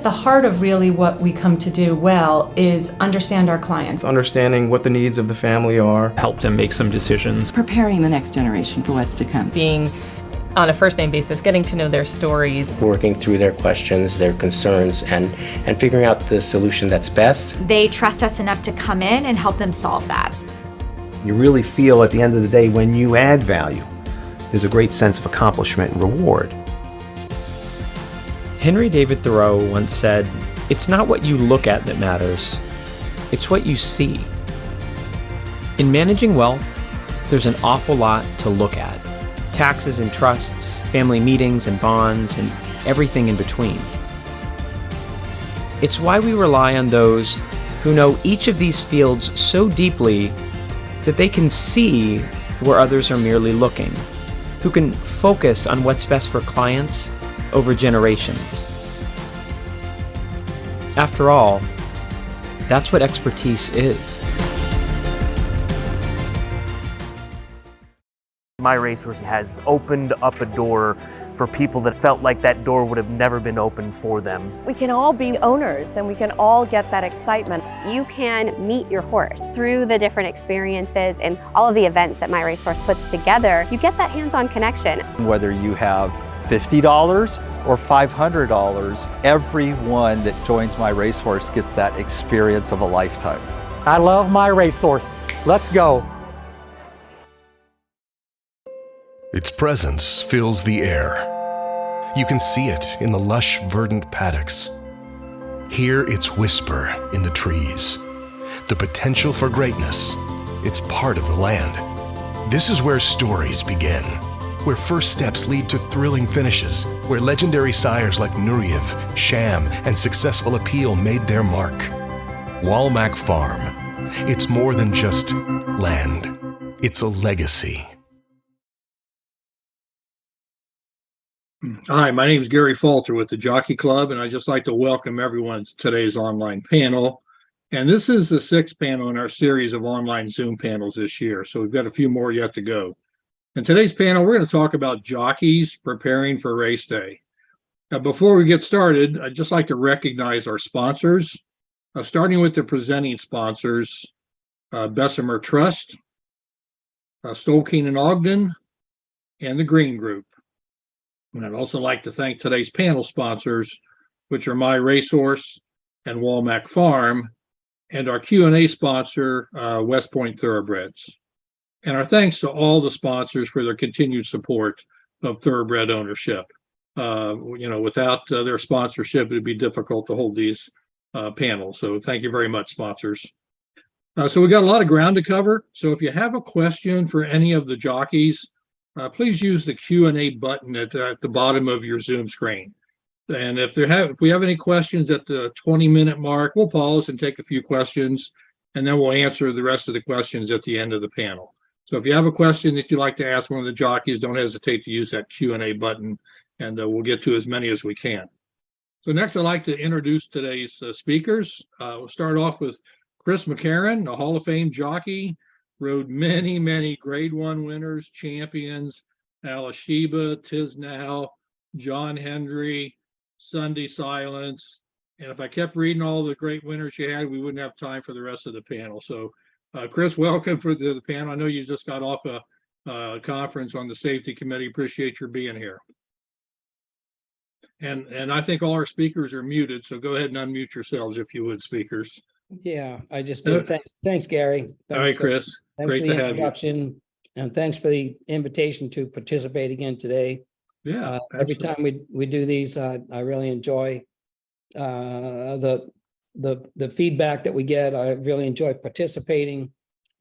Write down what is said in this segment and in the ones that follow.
The heart of really what we come to do well is understand our clients. Understanding what the needs of the family are. Help them make some decisions. Preparing the next generation for what's to come. Being on a first name basis, getting to know their stories. Working through their questions, their concerns, and figuring out the solution that's best. They trust us enough to come in and help them solve that. You really feel at the end of the day when you add value, there's a great sense of accomplishment and reward. Henry David Thoreau once said, "It's not what you look at that matters, it's what you see." In managing wealth, there's an awful lot to look at. Taxes and trusts, family meetings and bonds, and everything in between. It's why we rely on those who know each of these fields so deeply that they can see where others are merely looking, who can focus on what's best for clients over generations. After all, that's what expertise is. My Racehorse has opened up a door for people that felt like that door would have never been opened for them. We can all be owners and we can all get that excitement. You can meet your horse through the different experiences and all of the events that My Racehorse puts together. You get that hands-on connection. Whether you have $50 or $500, everyone that joins My Racehorse gets that experience of a lifetime. I love My Racehorse. Let's go. Its presence fills the air. You can see it in the lush, verdant paddocks. Hear its whisper in the trees. The potential for greatness, it's part of the land. This is where stories begin, where first steps lead to thrilling finishes, where legendary sires like Nureyev, Sham, and Successful Appeal made their mark. Walmack Farm. It's more than just land. It's a legacy. Hi, my name is Gary Falter with the Jockey Club, and I'd just like to welcome everyone to today's online panel. And this is the sixth panel in our series of online Zoom panels this year, so we've got a few more yet to go. In today's panel, we're going to talk about jockeys preparing for race day. Now, before we get started, I'd just like to recognize our sponsors, starting with the presenting sponsors, Bessemer Trust, Stoll Keenan Ogden, and the Green Group. And I'd also like to thank today's panel sponsors, which are My Racehorse and Walmack Farm, and our Q&A sponsor, West Point Thoroughbreds. And our thanks to all the sponsors for their continued support of thoroughbred ownership. Without their sponsorship, it'd be difficult to hold these panels. So thank you very much, sponsors. So we got a lot of ground to cover. So if you have a question for any of the jockeys, please use the Q&A button at the bottom of your Zoom screen. And if we have any questions at the 20-minute mark, we'll pause and take a few questions, and then we'll answer the rest of the questions at the end of the panel. So if you have a question that you'd like to ask one of the jockeys, don't hesitate to use that Q&A button, and we'll get to as many as we can. So next, I'd like to introduce today's speakers. We'll start off with Chris McCarron, a Hall of Fame jockey. Rode many Grade 1 winners, champions, Alashiba, Tisnow, John Hendry, Sunday Silence. And if I kept reading all the great winners you had, we wouldn't have time for the rest of the panel. So, Chris, welcome for the panel. I know you just got off a conference on the safety committee. Appreciate your being here. And I think all our speakers are muted, so go ahead and unmute yourselves if you would, speakers. Yeah, I just do. Thanks, Gary. Thanks, all right, Chris. Great to have you. And thanks for the invitation to participate again today. Yeah. Every time we do these, I really enjoy the feedback that we get. I really enjoy participating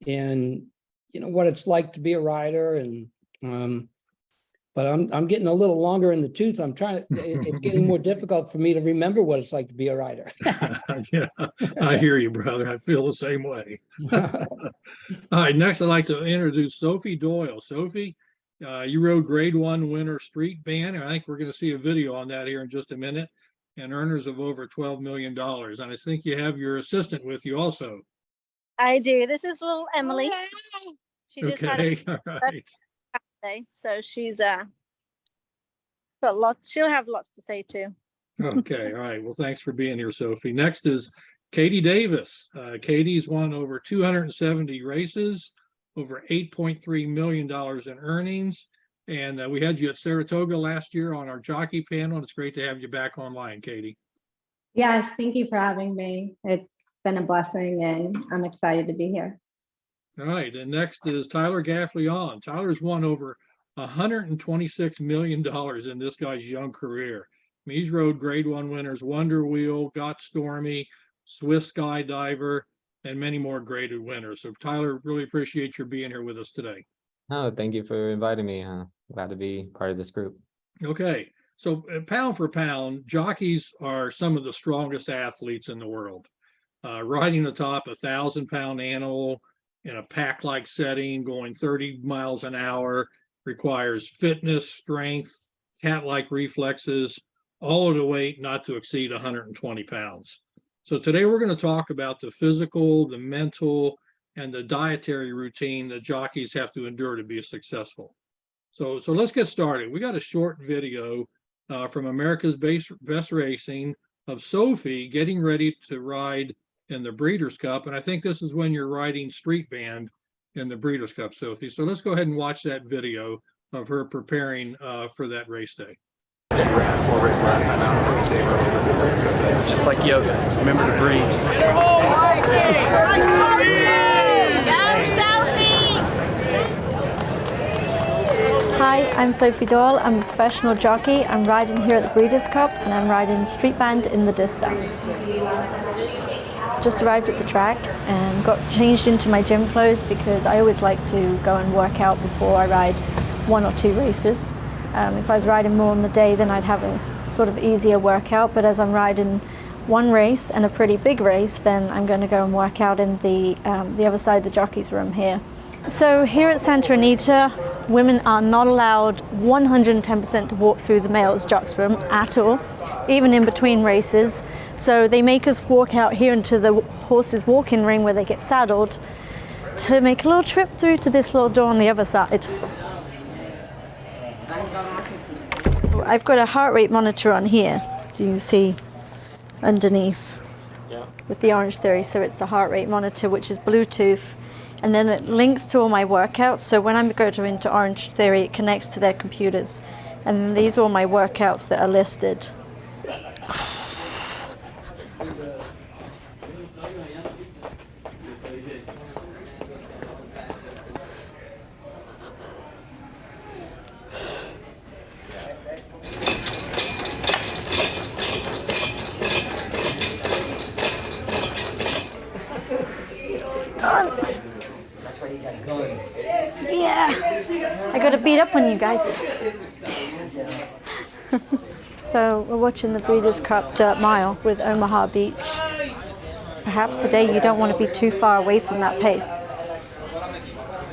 in what it's like to be a rider, and but I'm getting a little longer in the tooth. It's getting more difficult for me to remember what it's like to be a rider. Yeah, I hear you, brother. I feel the same way. All right, next I'd like to introduce Sophie Doyle. Sophie, you rode Grade 1 winner Street Band, and I think we're going to see a video on that here in just a minute, and earners of over $12 million. And I think you have your assistant with you also. I do. This is little Emily. She just okay, had all right. So she's got lots. She'll have lots to say too. Okay, all right. Well, thanks for being here, Sophie. Next is Katie Davis. Katie's won over 270 races, over $8.3 million in earnings. And we had you at Saratoga last year on our jockey panel. It's great to have you back online, Katie. Yes, thank you for having me. It's been a blessing and I'm excited to be here. All right, and next is Tyler Gaffleon. Tyler's won over $126 million in this guy's young career. I mean, he's rode Grade 1 winners, Wonder Wheel, Got Stormy, Swiss Skydiver, and many more graded winners. So Tyler, really appreciate your being here with us today. Oh, thank you for inviting me. Glad to be part of this group. Okay, so pound for pound, jockeys are some of the strongest athletes in the world. Riding atop a 1,000-pound animal in a pack-like setting, going 30 miles an hour, requires fitness, strength, cat-like reflexes, all at a weight not to exceed 120 pounds. So today we're going to talk about the physical, the mental, and the dietary routine that jockeys have to endure to be successful. So let's get started. We got a short video from America's Best Racing of Sophie getting ready to ride in the Breeders' Cup. And I think this is when you're riding Street Band in the Breeders' Cup, Sophie. So let's go ahead and watch that video of her preparing for that race day. Just like yoga, remember to breathe. Hi, I'm Sophie Doyle. I'm a professional jockey. I'm riding here at the Breeders' Cup and I'm riding Street Band in the Distaff. Just arrived at the track and got changed into my gym clothes because I always like to go and work out before I ride 1 or 2 races. If I was riding more on the day, then I'd have a sort of easier workout, but as I'm riding 1 race and a pretty big race, then I'm going to go and work out in the other side of the jockeys room here. So here at Santa Anita, women are not allowed 110% to walk through the male's jocks room at all, even in between races. So they make us walk out here into the horses' walking ring where they get saddled to make a little trip through to this little door on the other side. I've got a heart rate monitor on here. You can see underneath with the Orange Theory. So it's the heart rate monitor, which is Bluetooth. And then it links to all my workouts. So when I go into Orange Theory, it connects to their computers. And then these are all my workouts that are listed. Yeah, I gotta beat up on you guys. So we're watching the Breeders' Cup Dirt Mile with Omaha Beach. Perhaps today you don't want to be too far away from that pace.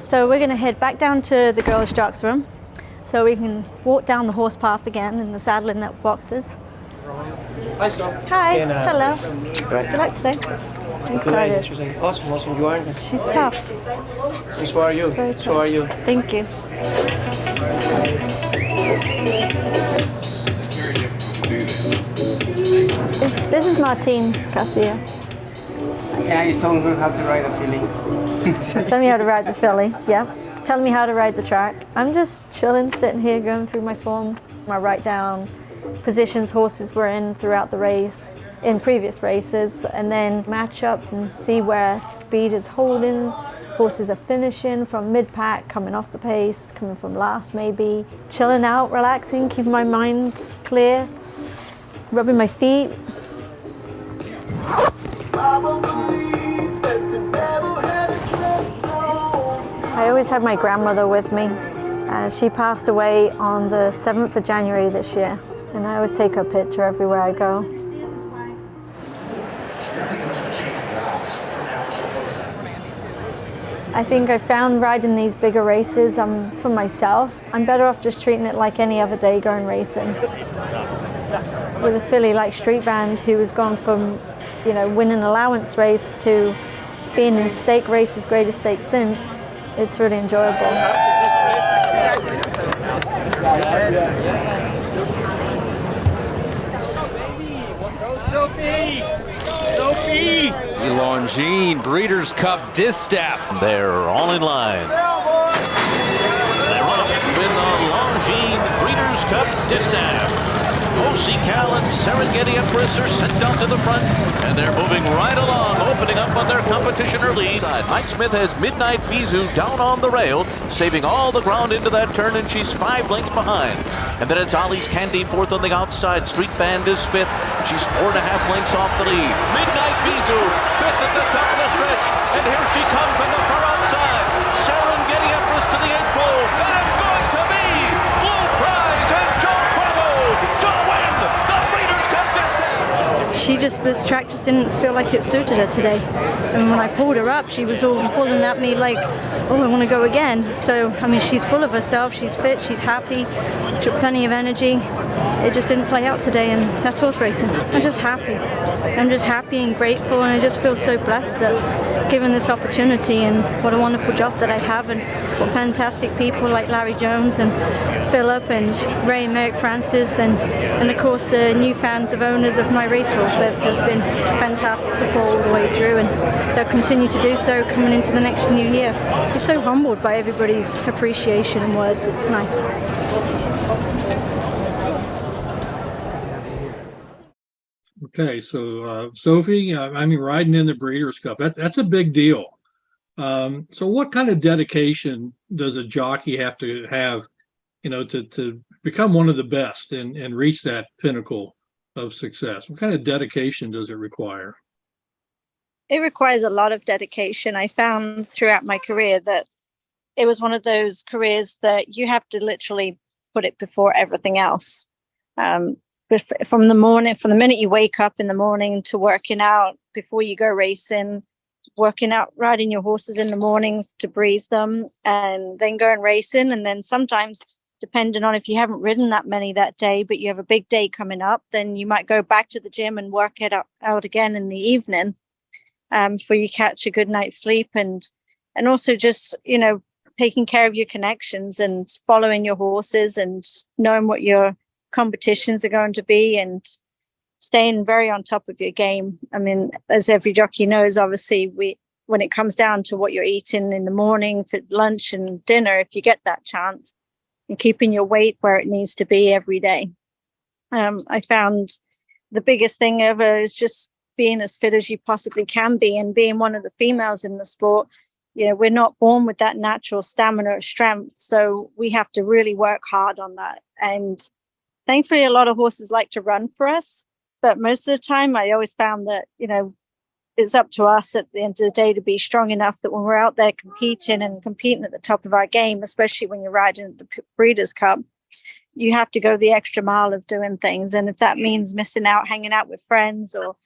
So we're gonna head back down to the girls' jocks room so we can walk down the horse path again in the saddling up boxes. Hi, hello. Good luck today. I'm excited. Awesome. You are? She's tough. So are you. So are you. Thank you. This is Martine Garcia. Yeah, he's telling her how to ride a filly. Tell me how to ride the filly, yeah. Tell me how to ride the track. I'm just chilling, sitting here, going through my form. I write down positions horses were in throughout the race, in previous races, and then match up and see where speed is holding, horses are finishing from mid-pack, coming off the pace, coming from last maybe. Chilling out, relaxing, keeping my mind clear, rubbing my feet. I always had my grandmother with me. She passed away on the 7th of January this year, and I always take her picture everywhere I go. I think I found riding these bigger races for myself. I'm better off just treating it like any other day going racing. With a filly like Street Band, who has gone from, winning allowance race to being in stake races, greatest stakes since, it's really enjoyable. Sophie! Longines Breeders' Cup Distaff. They're all in line. They're off in the Longines Breeders' Cup Distaff. O.C. Cal and Serengeti Empress are sent down to the front, and they're moving right along, opening up on their competition early. Mike Smith has Midnight Bisou down on the rail, saving all the ground into that turn, and she's 5 lengths behind. And then it's Ollie's Candy fourth on the outside. Street Band is fifth. She's 4.5 lengths off the lead. Midnight Bisou, fifth at the top of the stretch, and here she comes from the far outside. Serengeti Empress to the 8th pole, and it's going to be Blue Prize and Joe Bravo to win the Breeders' Cup Distaff. This track just didn't feel like it suited her today. And when I pulled her up, she was all pulling at me like, oh, I want to go again. So, I mean, she's full of herself, she's fit, she's happy, she's got plenty of energy. It just didn't play out today, and that's horse racing. I'm just happy. I'm just happy and grateful, and I just feel so blessed that given this opportunity, and what a wonderful job that I have, and what fantastic people like Larry Jones and Philip and Ray and Merrick Francis, and of course the new fans of owners of my racehorse. They've just been fantastic support all the way through, and they'll continue to do so coming into the next new year. I'm so humbled by everybody's appreciation and words. It's nice. Okay, so Sophie, I mean, riding in the Breeders' Cup, that's a big deal. So what kind of dedication does a jockey have to have, to become one of the best and reach that pinnacle of success? What kind of dedication does it require? It requires a lot of dedication. I found throughout my career that it was one of those careers that you have to literally put it before everything else. From the minute you wake up in the morning to working out before you go racing, working out, riding your horses in the mornings to breeze them, and then going racing. And then sometimes, depending on if you haven't ridden that many that day, but you have a big day coming up, then you might go back to the gym and work it out again in the evening before you catch a good night's sleep. And also just, taking care of your connections and following your horses and knowing what your competitions are going to be and staying very on top of your game. I mean, as every jockey knows, obviously, when it comes down to what you're eating in the morning for lunch and dinner, if you get that chance, and keeping your weight where it needs to be every day. I found the biggest thing ever is just being as fit as you possibly can be, and being one of the females in the sport. We're not born with that natural stamina or strength, so we have to really work hard on that. And thankfully, a lot of horses like to run for us, but most of the time I always found that, it's up to us at the end of the day to be strong enough that when we're out there competing at the top of our game, especially when you're riding the Breeders' Cup, you have to go the extra mile of doing things. And if that means missing out, hanging out with friends, or,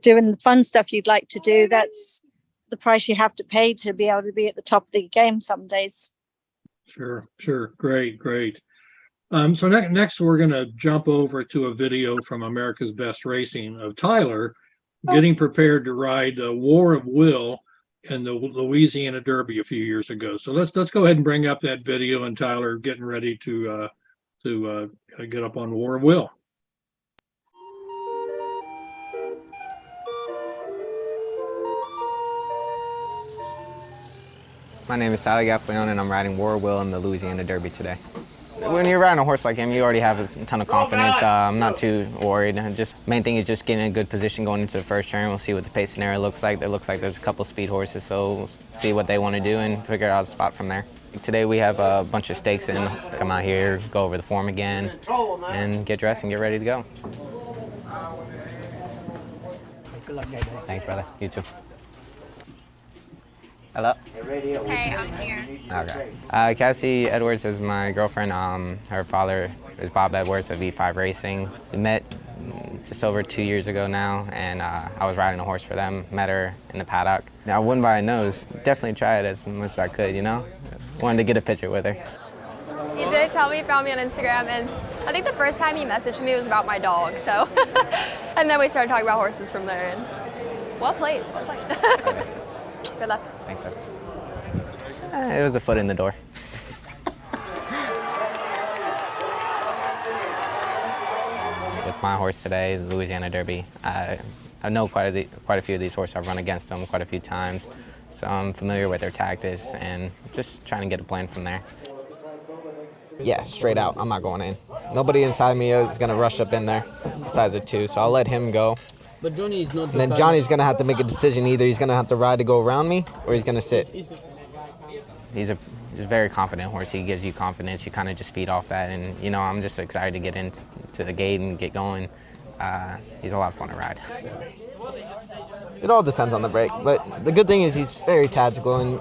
doing the fun stuff you'd like to do, that's the price you have to pay to be able to be at the top of the game some days. Sure. Great. So next we're going to jump over to a video from America's Best Racing of Tyler getting prepared to ride War of Will in the Louisiana Derby a few years ago. So let's go ahead and bring up that video, and Tyler getting ready to get up on War of Will. My name is Tyler Gaffleone, and I'm riding War of Will in the Louisiana Derby today. When you're riding a horse like him, you already have a ton of confidence. I'm not too worried. Main thing is just getting in a good position going into the first turn. We'll see what the pace scenario looks like. It looks like there's a couple speed horses, so we'll see what they want to do and figure out a spot from there. Today we have a bunch of stakes in. Come out here, go over the form again, and get dressed and get ready to go. Good luck, Nate. Thanks, brother. You too. Hello? Hey, I'm here. Okay. Cassie Edwards is my girlfriend. Her father is Bob Edwards of E5 Racing. We met just over 2 years ago now, and I was riding a horse for them. Met her in the paddock. I wouldn't by a nose. Definitely try it as much as I could, Wanted to get a picture with her. He did tell me he found me on Instagram, and I think the first time he messaged me was about my dog, so. And then we started talking about horses from there, and well played. Okay. Good luck. Thanks, sir. It was a foot in the door. My horse today, the Louisiana Derby, I know quite a few of these horses. I've run against them quite a few times, so I'm familiar with their tactics and just trying to get a plan from there. Yeah, straight out. I'm not going in. Nobody inside me is going to rush up in there besides the two, so I'll let him go. But Johnny is not. And then Johnny's going to have to make a decision. Either he's going to have to ride to go around me or he's going to sit. He's a very confident horse. He gives you confidence. You kind of just feed off that. And, you know, I'm just excited to get into the gate and get going. He's a lot of fun to ride. It all depends on the break. But the good thing is he's very tactical and,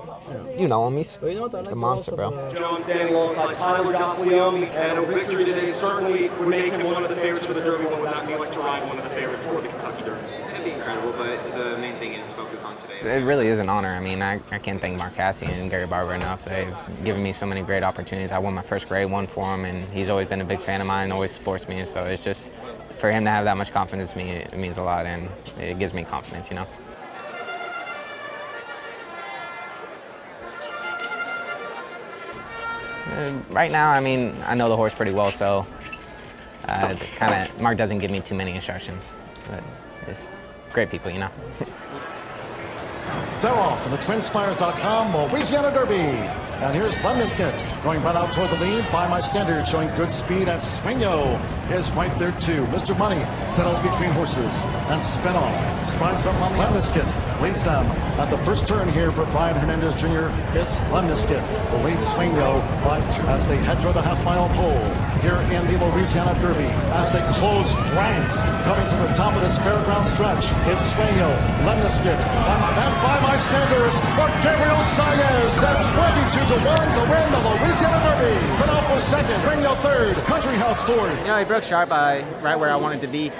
you know him, he's a monster, bro. Jones standing alongside Tyler Gaffalione, and a victory today certainly would make him one of the favorites for the Derby. What would that be like to ride one of the favorites for the Kentucky Derby? It'd be incredible, but the main thing is focus on today. It really is an honor. I mean, I can't thank Mark Cassidy and Gary Barber enough. They've given me so many great opportunities. I won my first grade one for him, and he's always been a big fan of mine, always supports me. So it's just, for him to have that much confidence in me, it means a lot, and it gives me confidence, you know. Right now, I mean, I know the horse pretty well, so Mark doesn't give me too many instructions, but it's great people, you know. They're off in the TwinSpires.com Louisiana Derby. And here's Thunderskit going right out toward the lead. By My Standard showing good speed, and Swingo is right there too. Mr. Money settles between horses, and Spinoff tries some money. Thunderskit leads them at the first turn here for Brian Hernandez Jr. It's Thunderskit will lead Swingo, but as they head toward the half-mile pole here in the Louisiana Derby, as they close ranks coming to the top of this fairground stretch, it's Swingo, Thunderskit, and By My Standards for Gabriel Saez at 22-1 to win the Louisiana Derby. Spinoff was second, Swingo third, Country House fourth. You know, he broke sharp right where I wanted to be.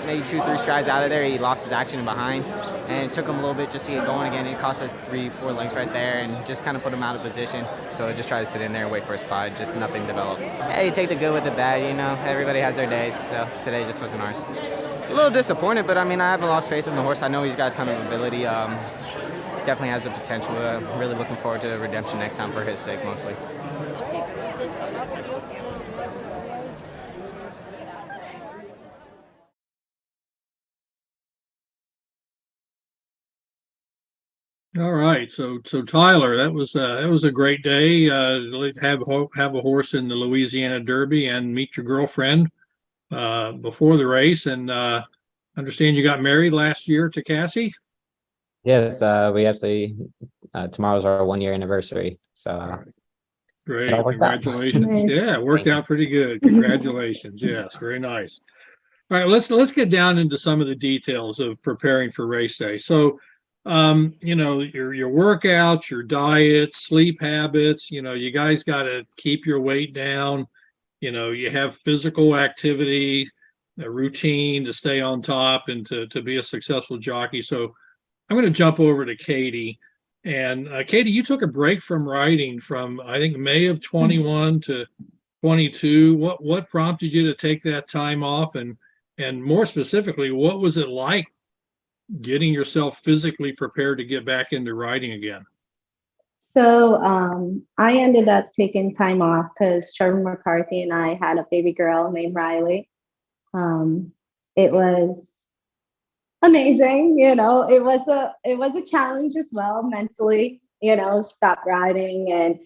Maybe 2-3 strides out of there, he lost his action behind, and it took him a little bit just to get going again. It cost us 3-4 lengths right there, and just kind of put him out of position. So I just tried to sit in there and wait for a spot. Just nothing developed. Yeah, you take the good with the bad. You know, everybody has their days. So today just wasn't ours. A little disappointed, but I mean, I haven't lost faith in the horse. I know he's got a ton of ability. He definitely has the potential. I'm really looking forward to redemption next time for his sake, mostly. All right, so Tyler, that was a great day. Have a horse in the Louisiana Derby and meet your girlfriend before the race, and understand you got married last year to Cassie. Yes, we actually tomorrow's our 1-year anniversary. So great, congratulations! Yeah, it worked out pretty good. Congratulations! Yes, very nice. All right, let's get down into some of the details of preparing for race day. So, you know, your workouts, your diet, sleep habits. You know, you guys got to keep your weight down. You know, you have physical activity, a routine to stay on top and to be a successful jockey. So I'm going to jump over to Katie. And Katie, you took a break from riding from, I think, May of 21 to 22. What prompted you to take that time off? And more specifically, what was it like getting yourself physically prepared to get back into riding again? So I ended up taking time off because Trevor McCarthy and I had a baby girl named Riley. It was amazing, you know. It was a challenge as well mentally, you know. Stop riding and,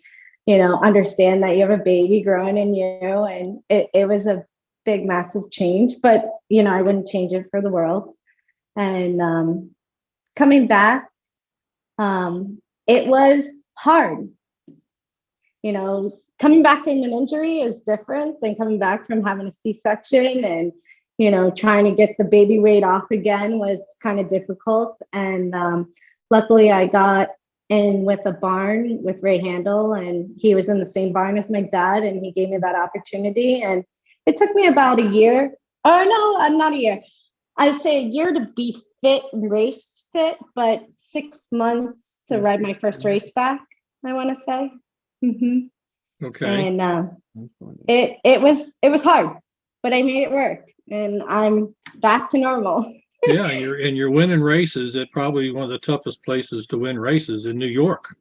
you know, understand that you have a baby growing in you, and it was a big, massive change. But you know, I wouldn't change it for the world. And coming back, it was hard. You know, coming back from an injury is different than coming back from having a C-section, and, you know, trying to get the baby weight off again was kind of difficult. And luckily I got in with a barn with Ray Handel, and he was in the same barn as my dad, and he gave me that opportunity. And it took me about a year. Oh, no, not a year. I'd say a year to be fit and race fit, but 6 months to ride my first race back, I want to say. Mm-hmm. Okay. And it was hard, but I made it work, and I'm back to normal. Yeah, and you're winning races at probably one of the toughest places to win races in New York.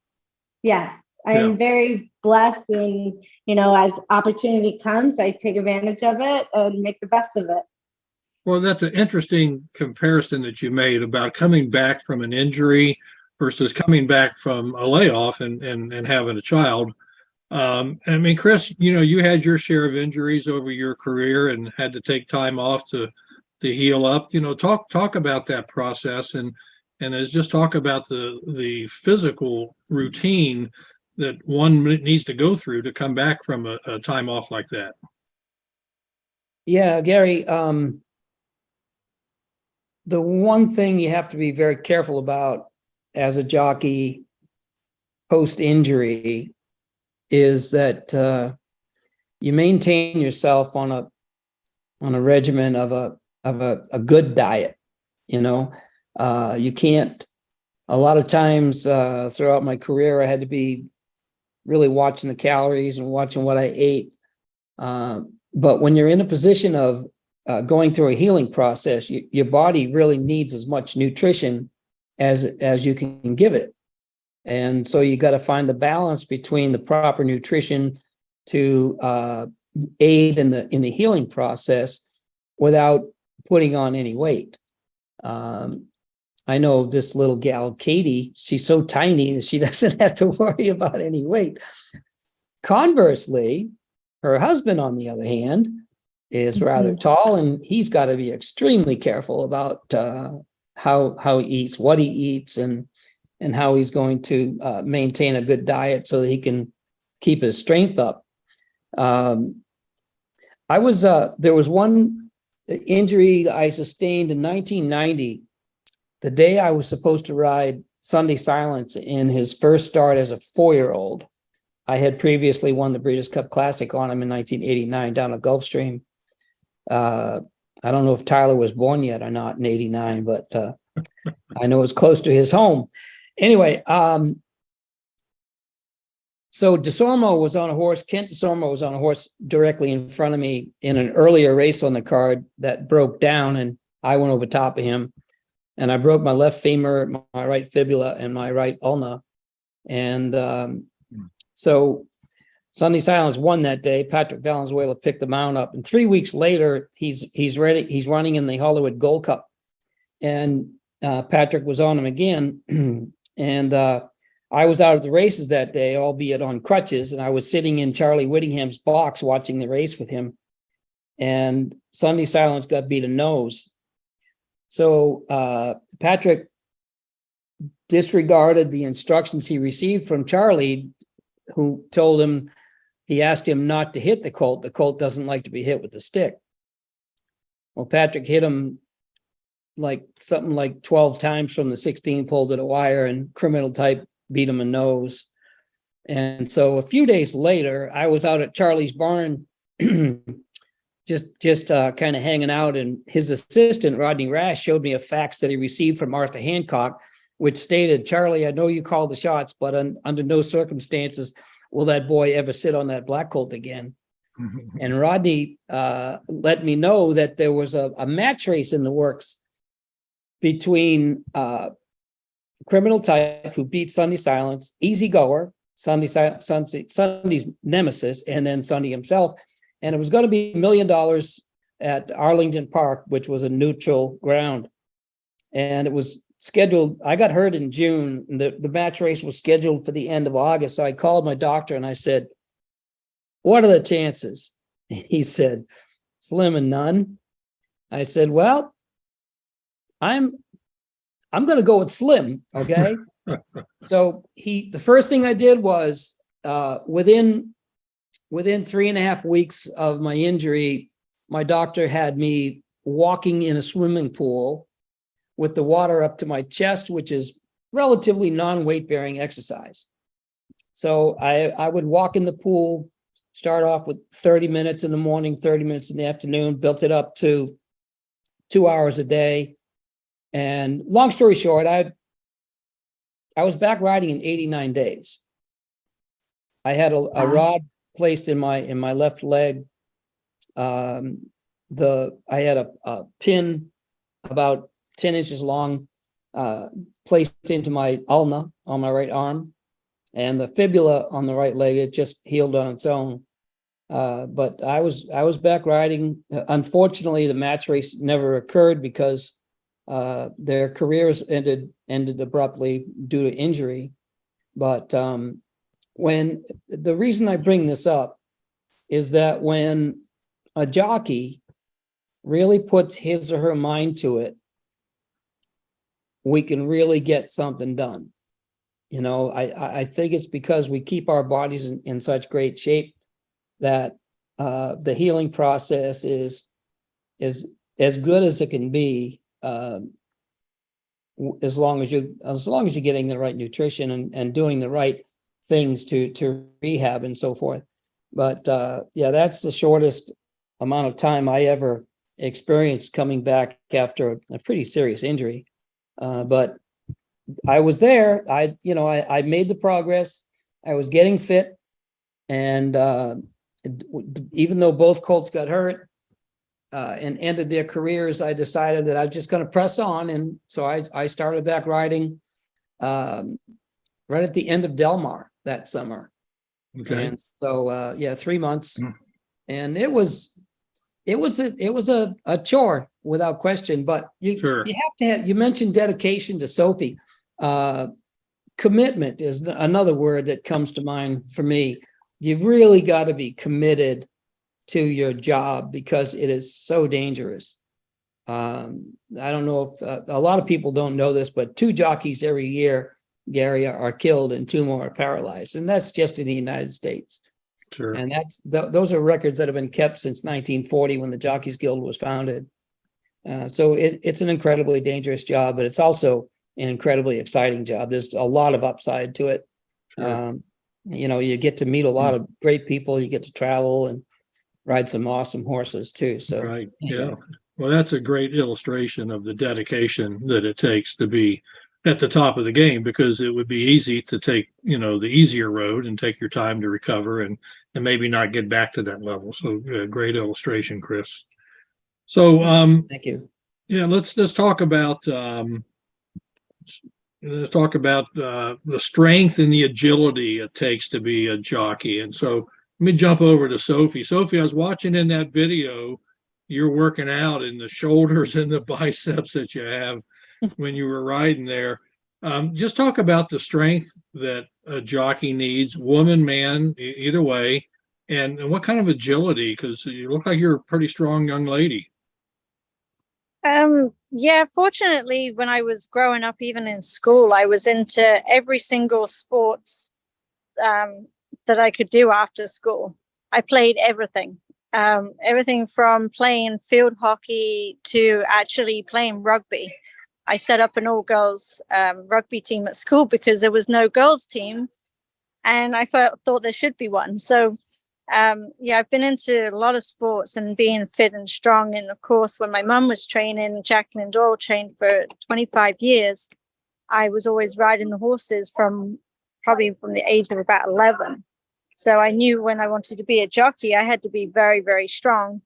Yeah, I am very blessed, and, you know, as opportunity comes, I take advantage of it and make the best of it. Well, that's an interesting comparison that you made about coming back from an injury versus coming back from a layoff and having a child. I mean, Chris, you had your share of injuries over your career and had to take time off to heal up. Talk about that process and as just talk about the physical routine that one needs to go through to come back from a time off like that. Yeah, Gary, the one thing you have to be very careful about as a jockey post-injury is that you maintain yourself on a regimen of a good diet. You can't. A lot of times throughout my career, I had to be really watching the calories and watching what I ate. But when you're in a position of going through a healing process, your body really needs as much nutrition as you can give it. And so you got to find the balance between the proper nutrition to aid in the healing process without putting on any weight. I know this little gal, Katie, she's so tiny that she doesn't have to worry about any weight. Conversely, her husband, on the other hand, is rather tall, and he's got to be extremely careful about how he eats, what he eats, and how he's going to maintain a good diet so that he can keep his strength up. There was one injury I sustained in 1990, the day I was supposed to ride Sunday Silence in his first start as a 4-year-old. I had previously won the Breeders' Cup Classic on him in 1989 down at Gulfstream. I don't know if Tyler was born yet or not in 89, but I know it's close to his home. Anyway, so DeSormo was on a horse. Kent DeSormo was on a horse directly in front of me in an earlier race on the card that broke down, and I went over top of him. And I broke my left femur, my right fibula, and my right ulna. And so Sunday Silence won that day. Patrick Valenzuela picked the mount up. And 3 weeks later, he's ready. He's running in the Hollywood Gold Cup. And Patrick was on him again. And I was out at the races that day, albeit on crutches. And I was sitting in Charlie Whittingham's box watching the race with him. And Sunday Silence got beat a nose. So Patrick disregarded the instructions he received from Charlie, who told him, he asked him not to hit the colt. The colt doesn't like to be hit with the stick. Well, Patrick hit him something like 12 times from the 16 pole to the wire, and Criminal Type beat him a nose. And so a few days later, I was out at Charlie's barn just kind of hanging out, and his assistant, Rodney Rash, showed me a fax that he received from Arthur Hancock, which stated, "Charlie, I know you called the shots, but under no circumstances will that boy ever sit on that black colt again." And Rodney let me know that there was a match race in the works between Criminal Type, who beat Sunday Silence, Easy Goer, Sunday's nemesis, and then Sunday himself. And it was going to be $1 million at Arlington Park, which was a neutral ground. And it was scheduled. I got hurt in June. The match race was scheduled for the end of August. So I called my doctor and I said, "What are the chances?" He said, "Slim and none." I said, "Well, I'm going to go with slim." Okay. So the first thing I did was within 3.5 weeks of my injury, my doctor had me walking in a swimming pool with the water up to my chest, which is relatively non-weight bearing exercise. So I would walk in the pool, start off with 30 minutes in the morning, 30 minutes in the afternoon, built it up to 2 hours a day. And long story short, I was back riding in 89 days. I had a rod placed in my left leg. I had a pin about 10 inches long placed into my ulna on my right arm, and the fibula on the right leg, it just healed on its own. But I was back riding. Unfortunately, the match race never occurred because their careers ended abruptly due to injury. But when the reason I bring this up is that when a jockey really puts his or her mind to it, we can really get something done. You know, I think it's because we keep our bodies in such great shape that the healing process is as good as it can be, as long as you're getting the right nutrition and doing the right things to rehab and so forth. But yeah, that's the shortest amount of time I ever experienced coming back after a pretty serious injury. But I was there. I made the progress. I was getting fit, and even though both colts got hurt and ended their careers, I decided that I was just going to press on, and so I started back riding right at the end of Del Mar that summer. Okay. And so 3 months, and it was a chore without question. But you have to have. You mentioned dedication to Sophie. Commitment is another word that comes to mind for me. You've really got to be committed to your job because it is so dangerous. I don't know if a lot of people don't know this, but 2 jockeys every year, Gary, are killed and 2 more are paralyzed. And that's just in the United States. Sure. And those are records that have been kept since 1940 when the Jockeys Guild was founded. So it's an incredibly dangerous job, but it's also an incredibly exciting job. There's a lot of upside to it. Sure. You get to meet a lot of great people. You get to travel and ride some awesome horses too. So Right. anyway. Yeah. Well, that's a great illustration of the dedication that it takes to be at the top of the game, because it would be easy to take, the easier road and take your time to recover and maybe not get back to that level. So great illustration, Chris. So thank you. Yeah, let's talk about the strength and the agility it takes to be a jockey. And so let me jump over to Sophie. Sophie, I was watching in that video, you're working out in the shoulders and the biceps that you have when you were riding there. Just talk about the strength that a jockey needs, woman, man, either way, and what kind of agility, because you look like you're a pretty strong young lady. Yeah, fortunately, when I was growing up, even in school, I was into every single sports that I could do after school. I played everything. Everything from playing field hockey to actually playing rugby. I set up an all-girls rugby team at school because there was no girls team, and I thought there should be one. So I've been into a lot of sports and being fit and strong. And of course, when my mum was training, Jacqueline Doyle trained for 25 years, I was always riding the horses from the age of about 11. So I knew when I wanted to be a jockey, I had to be very, very strong.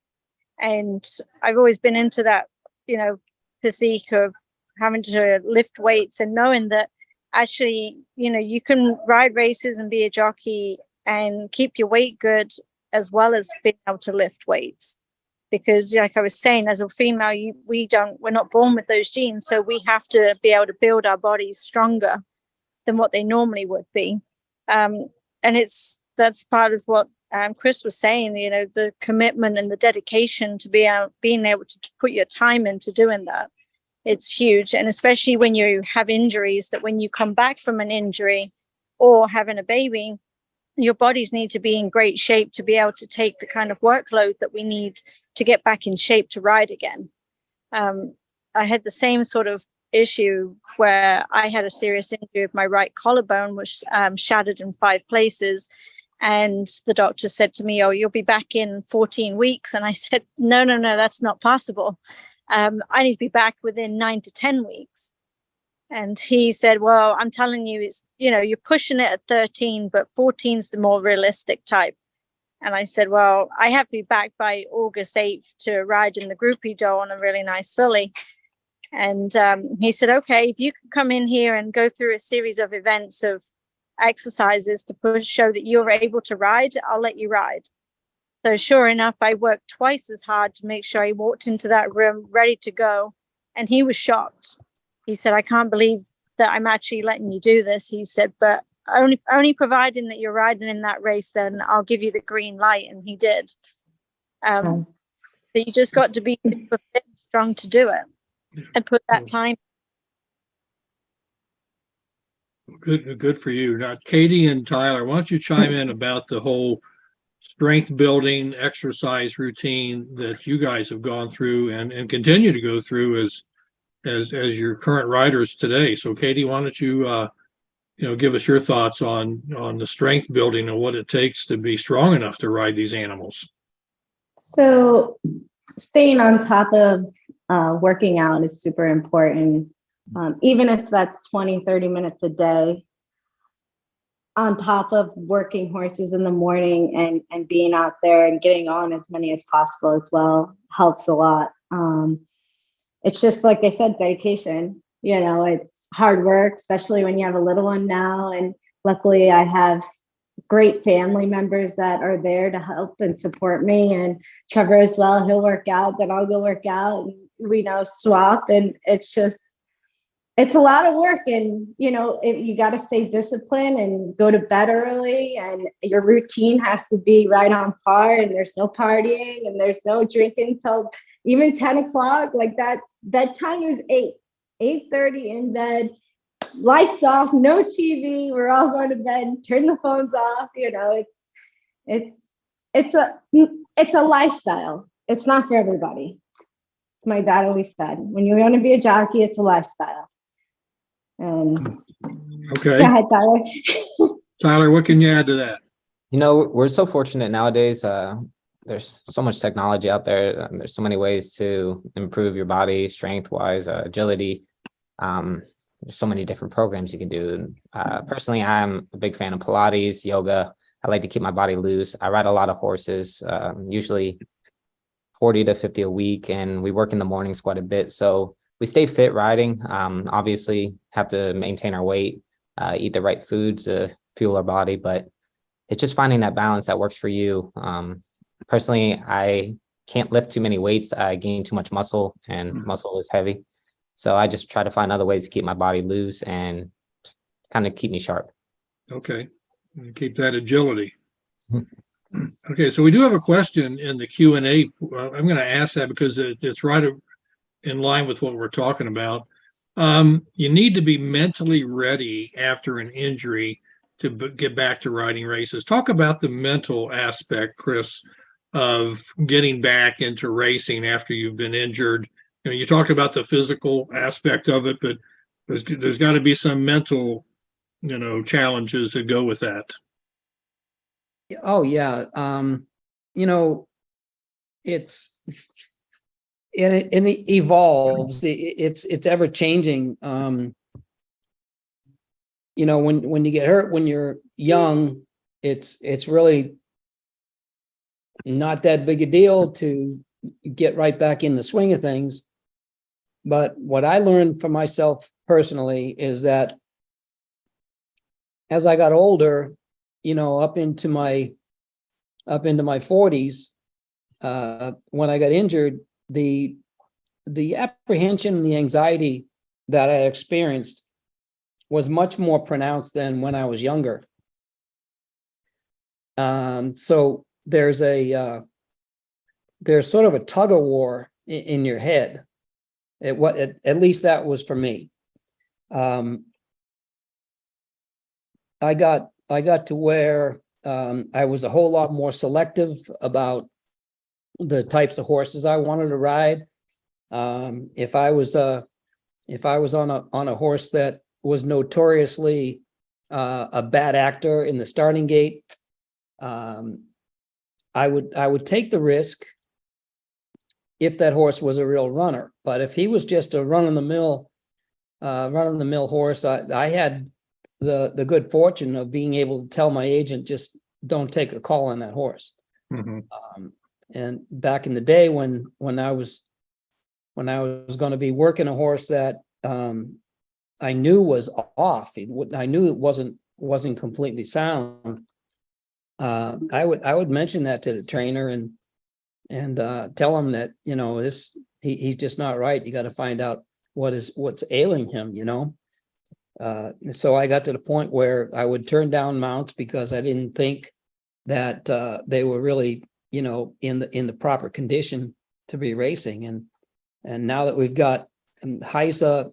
And I've always been into that, physique of having to lift weights and knowing that actually, you can ride races and be a jockey and keep your weight good as well as being able to lift weights. Because like I was saying, as a female, we're not born with those genes. So we have to be able to build our bodies stronger than what they normally would be. And that's part of what Chris was saying, the commitment and the dedication to being able to put your time into doing that. It's huge. And especially when you have injuries, that when you come back from an injury or having a baby, your bodies need to be in great shape to be able to take the kind of workload that we need to get back in shape to ride again. I had the same sort of issue where I had a serious injury of my right collarbone, which shattered in 5 places. And the doctor said to me, "Oh, you'll be back in 14 weeks." And I said, no, that's not possible. I need to be back within 9 to 10 weeks. And he said, "Well, I'm telling you, it's, you're pushing it at 13, but 14 is the more realistic type." And I said, "Well, I have to be back by August 8th to ride in the Groupie Doe on a really nice filly." And he said, "Okay, if you can come in here and go through a series of events of exercises to show that you're able to ride, I'll let you ride." So sure enough, I worked twice as hard to make sure I walked into that room ready to go. And he was shocked. He said, I can't believe that I'm actually letting you do this. He said, but only providing that you're riding in that race, then I'll give you the green light. And he did. But you just got to be super fit and strong to do it and put that time. Good for you. Now, Katie and Tyler, why don't you chime in about the whole strength building exercise routine that you guys have gone through and continue to go through as your current riders today. So Katie, why don't you give us your thoughts on the strength building and what it takes to be strong enough to ride these animals. So staying on top of working out is super important. Even if that's 20, 30 minutes a day, on top of working horses in the morning and being out there and getting on as many as possible as well helps a lot. It's just, like I said, dedication. It's hard work, especially when you have a little one now. And luckily I have great family members that are there to help and support me. And Trevor as well, he'll work out, then I'll go work out, and we swap. And it's a lot of work, and you got to stay disciplined and go to bed early, and your routine has to be right on par, and there's no partying and there's no drinking till even 10 o'clock. Like that bedtime is 8:30 in bed, lights off, no TV, we're all going to bed, turn the phones off. It's a lifestyle. It's not for everybody. As my dad always said, when you want to be a jockey, it's a lifestyle. And okay, go ahead, Tyler. Tyler, what can you add to that? We're so fortunate nowadays. There's so much technology out there. There's so many ways to improve your body strength-wise, agility. There's so many different programs you can do. Personally, I'm a big fan of Pilates, yoga. I like to keep my body loose. I ride a lot of horses, usually 40 to 50 a week, and we work in the mornings quite a bit. So we stay fit riding. Obviously, have to maintain our weight, eat the right foods to fuel our body, but it's just finding that balance that works for you. Personally, I can't lift too many weights. I gain too much muscle, and muscle is heavy. So I just try to find other ways to keep my body loose and kind of keep me sharp. Okay, and keep that agility. Okay, so we do have a question in the Q&A. I'm going to ask that because it's right in line with what we're talking about. You need to be mentally ready after an injury to get back to riding races. Talk about the mental aspect, Chris, of getting back into racing after you've been injured. You talked about the physical aspect of it, but there's got to be some mental, challenges that go with that. Oh yeah. It evolves. It's ever changing. When you get hurt when you're young, it's really not that big a deal to get right back in the swing of things. But what I learned for myself personally is that as I got older, up into my 40s, when I got injured, the apprehension and the anxiety that I experienced was much more pronounced than when I was younger. So there's sort of a tug of war in your head. At least that was for me. I got to where I was a whole lot more selective about the types of horses I wanted to ride. If I was on a horse that was notoriously a bad actor in the starting gate, I would take the risk if that horse was a real runner. But if he was just a run-of-the-mill horse, I had the good fortune of being able to tell my agent, just don't take a call on that horse. Mm-hmm. And back in the day when I was going to be working a horse that I knew was off, I knew it wasn't completely sound, I would mention that to the trainer and tell him that, you know, he's just not right. You got to find out what's ailing him, you know. So I got to the point where I would turn down mounts because I didn't think that they were really, you know, in the proper condition to be racing. And now that we've got HISA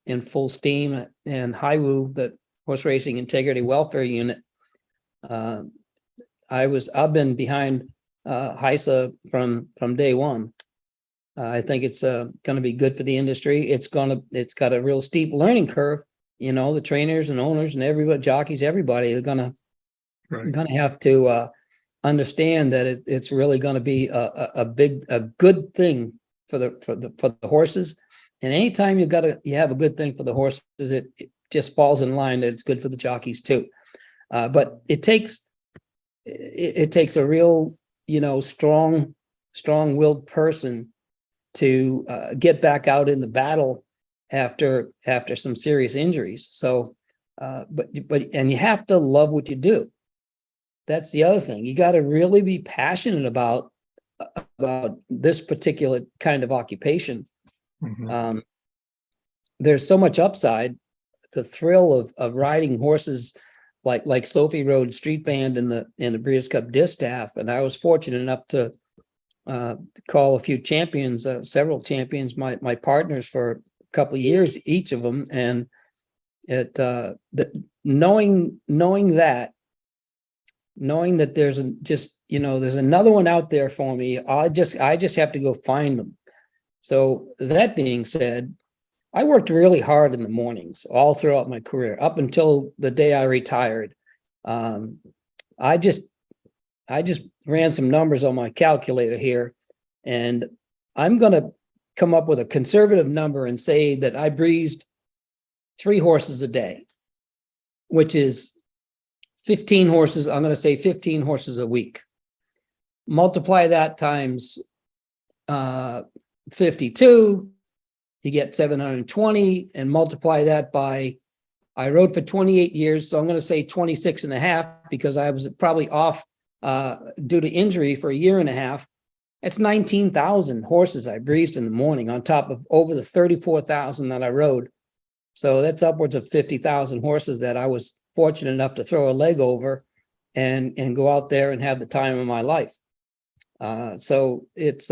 in full steam and HIWU, the Horse Racing Integrity Welfare Unit, I've been behind HISA from day one. I think it's going to be good for the industry. It's got a real steep learning curve. You know, the trainers and owners and everybody, jockeys, everybody are gonna have to understand that it's really going to be a good thing for the horses. And anytime you have a good thing for the horses, it just falls in line that it's good for the jockeys too. But it takes a real, you know, strong-willed person to get back out in the battle after some serious injuries. So, but you have to love what you do. That's the other thing. You got to really be passionate about this particular kind of occupation. Mm-hmm. There's so much upside. The thrill of riding horses like Sophie rode Street Band in the Breeders' Cup Distaff, and I was fortunate enough to call a few champions, several champions, my partners for a couple of years, each of them, and knowing that there's there's another one out there for me. I just have to go find them. So that being said, I worked really hard in the mornings all throughout my career, up until the day I retired. I just ran some numbers on my calculator here, and I'm going to come up with a conservative number and say that I breezed 3 horses a day, which is 15 horses. I'm going to say 15 horses a week. Multiply that times 52, you get 720, and multiply that by, I rode for 28 years, so I'm going to say 26 and a half, because I was probably off due to injury for a year and a half. It's 19,000 horses I breezed in the morning on top of over the 34,000 that I rode. So that's upwards of 50,000 horses that I was fortunate enough to throw a leg over and go out there and have the time of my life. So it's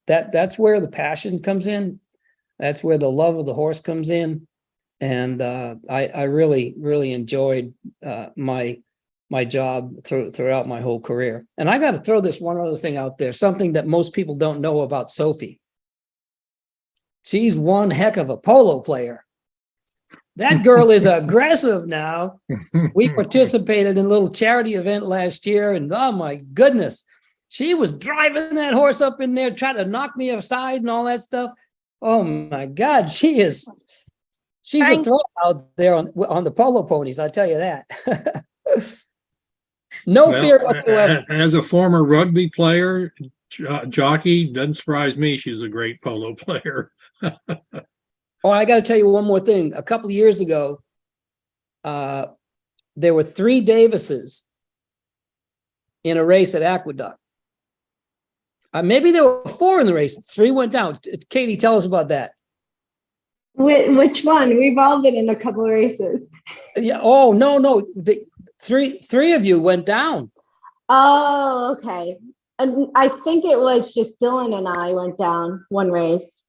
that's where the passion comes in. That's where the love of the horse comes in. And I really enjoyed my job throughout my whole career. And I got to throw this one other thing out there, something that most people don't know about Sophie. She's one heck of a polo player. That girl is aggressive now. We participated in a little charity event last year, and oh my goodness, she was driving that horse up in there, trying to knock me aside and all that stuff. Oh my God, she's a throw out there on the polo ponies, I'll tell you that. No fear whatsoever. As a former rugby player, jockey, doesn't surprise me. She's a great polo player. Oh, I got to tell you one more thing. A couple of years ago, there were 3 Davises in a race at Aqueduct. Maybe there were 4 in the race. 3 went down. Katie, tell us about that. Which one? We've all been in a couple of races. Yeah. Oh, no. The three of you went down. Oh, okay. And I think it was just Dylan and I went down one race.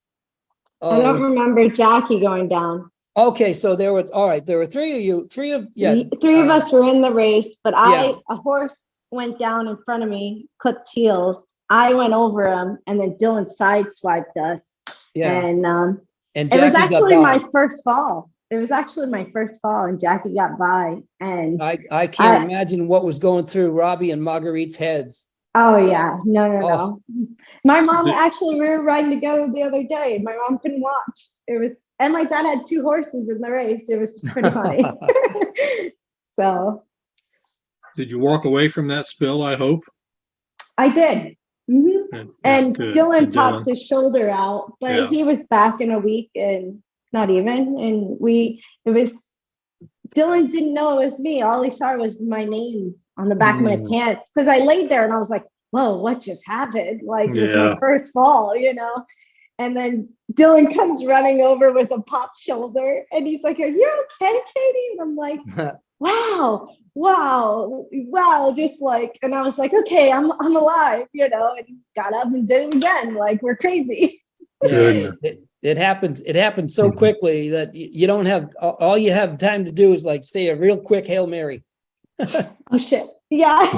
I don't remember Jackie going down. Okay, so there were 3 of you. 3 of us were in the race, but a horse went down in front of me, clipped heels. I went over him, and then Dylan sideswiped us. Yeah, and it was actually my first fall. It was actually my first fall, and Jackie got by. And I can't imagine what was going through Robbie and Marguerite's heads. Oh yeah, no. My mom we were riding together the other day. My mom couldn't watch. And my dad had 2 horses in the race. It was pretty funny. So. Did you walk away from that spill? I hope. I did. Mm-hmm. And Dylan popped his shoulder out, but he was back in a week, and not even. And Dylan didn't know it was me. All he saw was my name on the back of my pants because I laid there and I was like, whoa, what just happened? Like, it was my first fall, And then Dylan comes running over with a popped shoulder and he's like, are you okay, Katie? And I'm like, wow. Just like, and I was like, okay, I'm alive, and got up and did it again. Like, we're crazy. Yeah, it happens so quickly that you don't have, all you have time to do is like say a real quick Hail Mary. Oh shit. Yeah.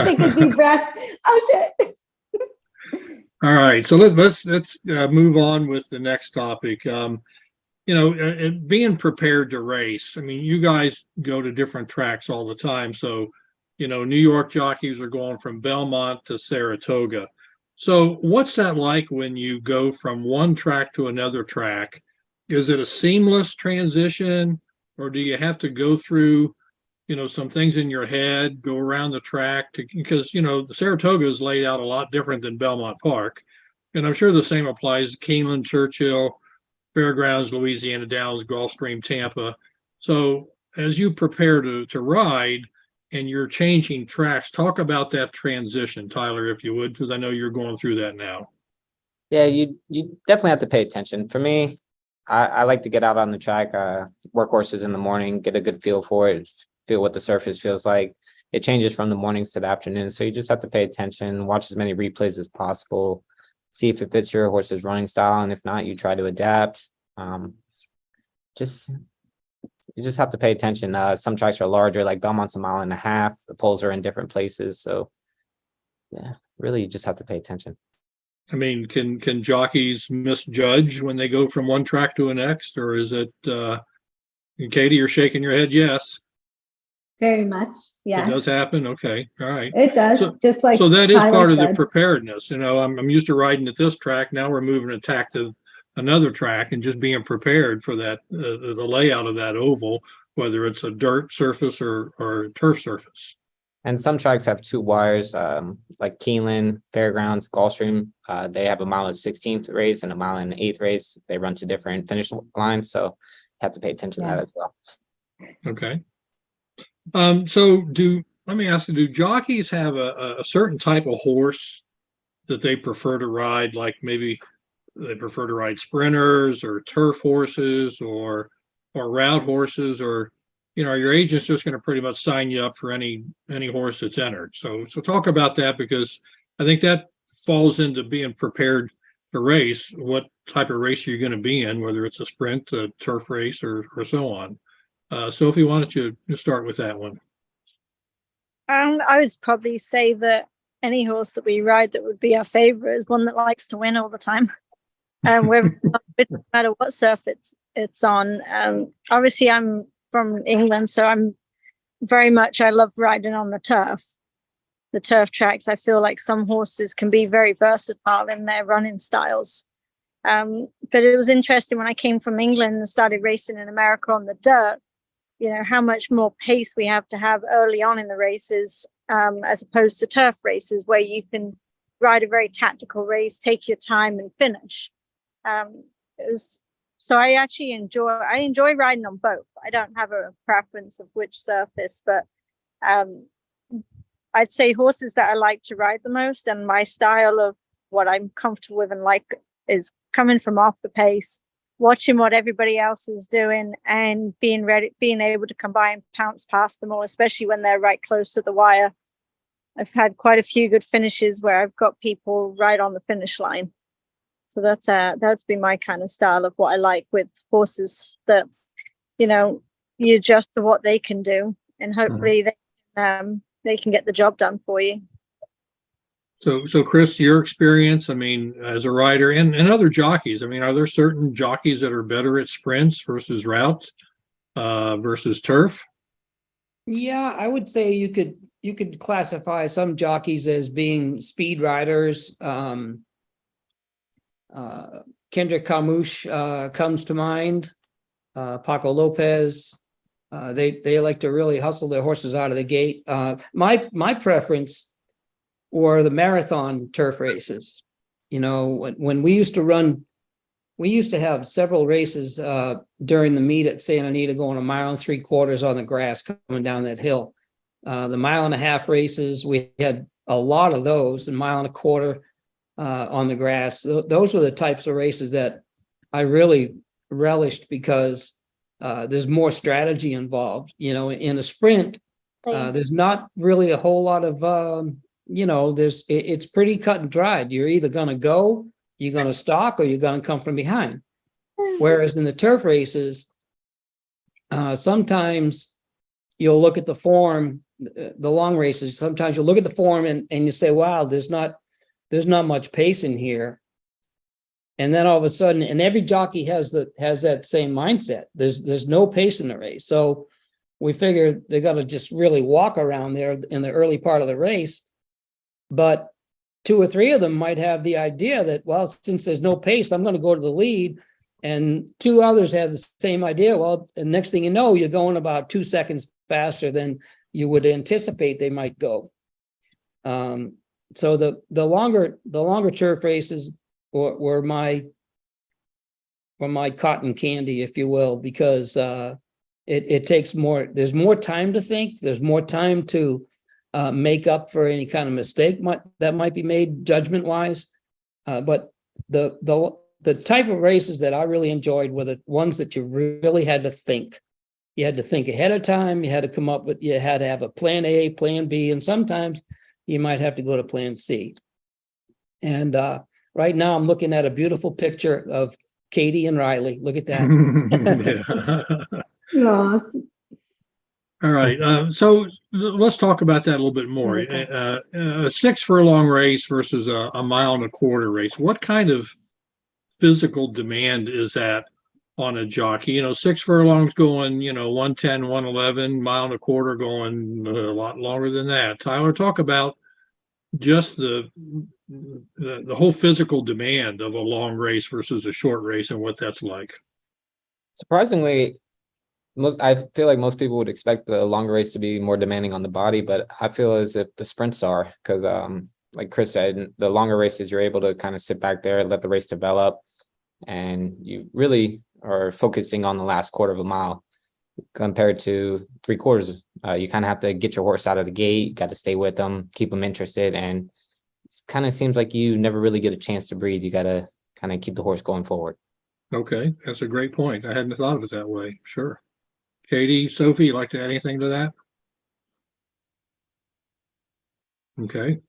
Take a deep breath. Oh shit. All right, so let's move on with the next topic. Being prepared to race. I mean, you guys go to different tracks all the time. So, New York jockeys are going from Belmont to Saratoga. So what's that like when you go from one track to another track? Is it a seamless transition, or do you have to go through, some things in your head, go around the track because, the Saratoga is laid out a lot different than Belmont Park. And I'm sure the same applies to Keeneland, Churchill, Fairgrounds, Louisiana Downs, Gulfstream, Tampa. So as you prepare to ride and you're changing tracks, talk about that transition, Tyler, if you would, because I know you're going through that now. Yeah, you definitely have to pay attention. For me, I like to get out on the track, work horses in the morning, get a good feel for it, feel what the surface feels like. It changes from the mornings to the afternoon. So you just have to pay attention, watch as many replays as possible, see if it fits your horse's running style. And if not, you try to adapt. You just have to pay attention. Some tracks are larger, like Belmont's 1.5 miles. The poles are in different places. So yeah, really you just have to pay attention. I mean, can jockeys misjudge when they go from one track to the next, or is it, Katie, you're shaking your head, yes. Very much. Yeah. It does happen. Okay. All right. It does. Just like so that is Tyler part of said. the preparedness. I'm used to riding at this track. Now we're moving a tack to another track and just being prepared for that, the layout of that oval, whether it's a dirt surface or turf surface. And some tracks have 2 wires, like Keeneland, Fairgrounds, Gulfstream. They have 1.16 mile race and 1.8 mile race. They run to different finish lines, so you have to pay attention to that as well. Okay. So let me ask you, do jockeys have a certain type of horse that they prefer to ride? Like maybe they prefer to ride sprinters or turf horses or route horses, or are your agents just going to pretty much sign you up for any horse that's entered? So talk about that, because I think that falls into being prepared to race. What type of race are you going to be in, whether it's a sprint, a turf race, or so on. Sophie, why don't you start with that one? I would probably say that any horse that we ride that would be our favorite is one that likes to win all the time. No matter what surf it's on. Obviously, I'm from England, so I'm very much, I love riding on the turf tracks. I feel like some horses can be very versatile in their running styles. But it was interesting when I came from England and started racing in America on the dirt, how much more pace we have to have early on in the races, as opposed to turf races where you can ride a very tactical race, take your time and finish. So I actually enjoy riding on both. I don't have a preference of which surface, but I'd say horses that I like to ride the most, and my style of what I'm comfortable with and like, is coming from off the pace, watching what everybody else is doing and being able to come by and pounce past them all, especially when they're right close to the wire. I've had quite a few good finishes where I've got people right on the finish line. So that's been my kind of style of what I like with horses, that, you adjust to what they can do, and hopefully they can get the job done for you. So Chris, your experience, I mean, as a rider and other jockeys, I mean, are there certain jockeys that are better at sprints versus route, versus turf? Yeah, I would say you could classify some jockeys as being speed riders. Kendrick Carmouche comes to mind, Paco Lopez. They like to really hustle their horses out of the gate. My preference were the marathon turf races. When we used to run, we used to have several races during the meet at Santa Anita, going 1.75 miles on the grass coming down that hill. The 1.5 mile races, we had a lot of those, and 1.25 miles on the grass. Those were the types of races that I really relished because there's more strategy involved. In a sprint, there's not really a whole lot of, it's pretty cut and dried. You're either going to go, you're going to stalk, or you're going to come from behind. Whereas in the turf races, sometimes you'll look at the form, the long races, sometimes you'll look at the form and you say, wow, there's not much pace in here. And then all of a sudden, and every jockey has that same mindset. There's no pace in the race. So we figure they're going to just really walk around there in the early part of the race. But 2 or 3 of them might have the idea that, well, since there's no pace, I'm going to go to the lead. And 2 others have the same idea. Well, and next thing you know, you're going about 2 seconds faster than you would anticipate they might go. So the longer turf races were my cotton candy, if you will, because it takes more. There's more time to think. There's more time to make up for any kind of mistake that might be made judgment wise. But the type of races that I really enjoyed were the ones that you really had to think. You had to think ahead of time. You had to have a plan A, plan B, and sometimes you might have to go to plan C. And right now I'm looking at a beautiful picture of Katie and Riley. Look at that. No, All right. So let's talk about that a little bit more. Okay. A 6 furlong race versus a 1.25 mile race. What kind of physical demand is that on a jockey? 6 furlongs going, 110, 111, 1.25 miles going a lot longer than that. Tyler, talk about just the whole physical demand of a long race versus a short race and what that's like. Surprisingly, I feel like most people would expect the longer race to be more demanding on the body, but I feel as if the sprints are, because like Chris said, the longer races, you're able to kind of sit back there, let the race develop, and you really are focusing on the last 1/4 mile compared to 3/4. You kind of have to get your horse out of the gate, got to stay with them, keep them interested, and it kind of seems like you never really get a chance to breathe. You got to kind of keep the horse going forward. Okay, that's a great point. I hadn't thought of it that way. Sure. Katie, Sophie, you like to add anything to that? Okay.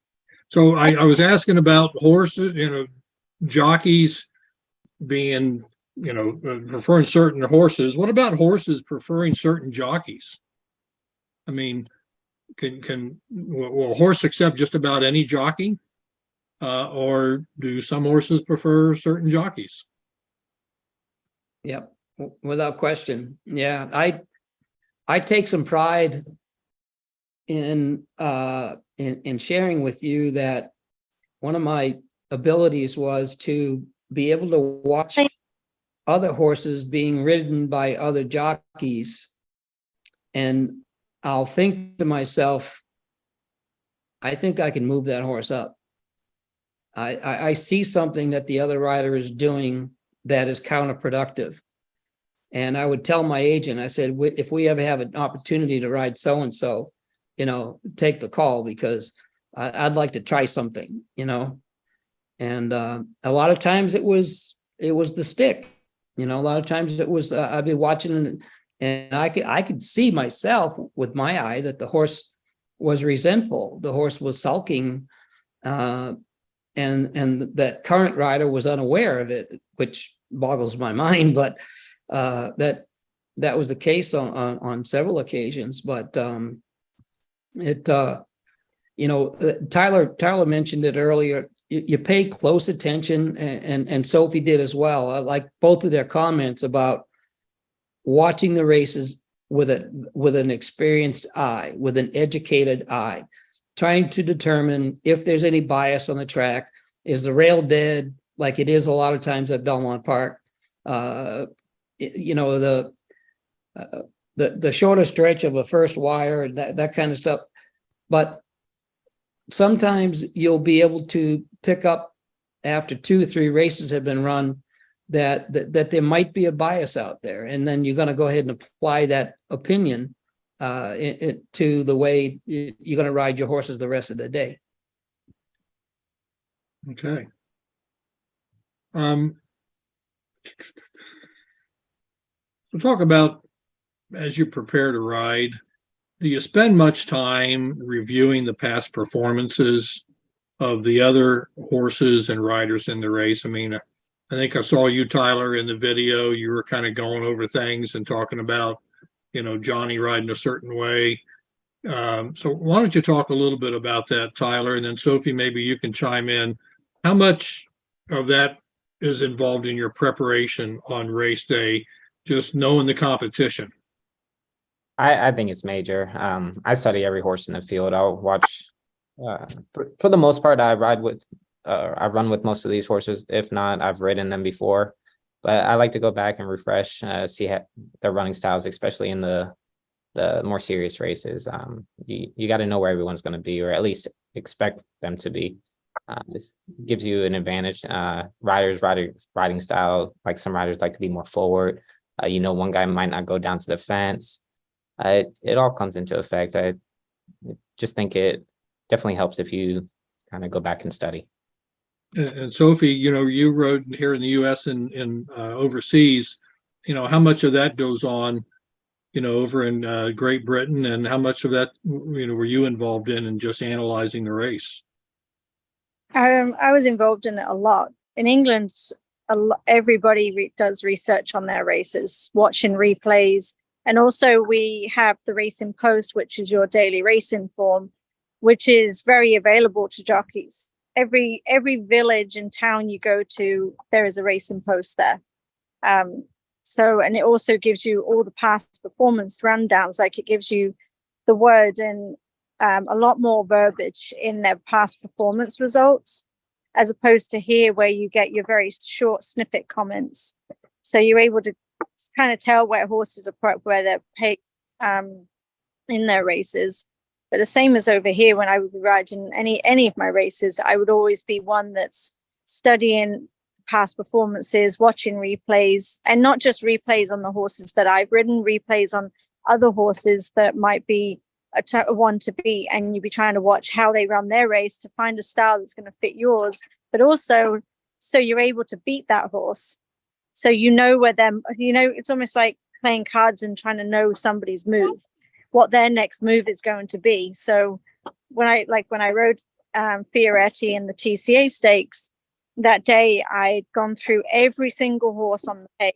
So I was asking about horses, jockeys being, preferring certain horses. What about horses preferring certain jockeys? I mean, will a horse accept just about any jockey? Or do some horses prefer certain jockeys? Yep, without question. Yeah, I take some pride in sharing with you that one of my abilities was to be able to watch other horses being ridden by other jockeys, and I'll think to myself, I think I can move that horse up. I see something that the other rider is doing that is counterproductive. And I would tell my agent, I said, if we ever have an opportunity to ride so-and-so, take the call, because I'd like to try something, And a lot of times it was the stick, a lot of times it was, I'd be watching and I could see myself with my eye that the horse was resentful. The horse was sulking, and that current rider was unaware of it, which boggles my mind, but that was the case on several occasions. But Tyler mentioned it earlier. You pay close attention, and Sophie did as well. I like both of their comments about watching the races with an experienced eye, with an educated eye, trying to determine if there's any bias on the track. Is the rail dead, like it is a lot of times at Belmont Park? The shorter stretch of a first wire, that kind of stuff. But sometimes you'll be able to pick up after 2 or 3 races have been run that there might be a bias out there, and then you're going to go ahead and apply that opinion to the way you're going to ride your horses the rest of the day. Okay. So talk about, as you prepare to ride, do you spend much time reviewing the past performances of the other horses and riders in the race? I mean, I think I saw you, Tyler, in the video. You were kind of going over things and talking about, Johnny riding a certain way. So why don't you talk a little bit about that, Tyler? And then Sophie, maybe you can chime in. How much of that is involved in your preparation on race day, just knowing the competition? I think it's major. I study every horse in the field. I'll watch. For the most part, I run with most of these horses. If not, I've ridden them before. But I like to go back and refresh, see their running styles, especially in the more serious races. You got to know where everyone's going to be, or at least expect them to be. This gives you an advantage. Riding style, like some riders like to be more forward. One guy might not go down to the fence. It all comes into effect. I just think it definitely helps if you kind of go back and study. And Sophie, you rode here in the U.S. and overseas. How much of that goes on, over in Great Britain, and how much of that, were you involved in just analyzing the race? I was involved in it a lot. In England, everybody does research on their races, watching replays. And also we have the Racing Post, which is your daily racing form, which is very available to jockeys. Every village and town you go to, there is a Racing Post there. And it also gives you all the past performance rundowns, like it gives you the word and a lot more verbiage in their past performance results, as opposed to here where you get your very short snippet comments. So you're able to kind of tell where horses are, where they're paced in their races. But the same as over here, when I would be riding any of my races, I would always be one that's studying past performances, watching replays, and not just replays on the horses that I've ridden, replays on other horses that might be a one to beat, and you'd be trying to watch how they run their race to find a style that's going to fit yours, but also so you're able to beat that horse. So where them, it's almost like playing cards and trying to know somebody's move, what their next move is going to be. So when I rode Fioretti in the TCA stakes that day, I'd gone through every single horse on the page,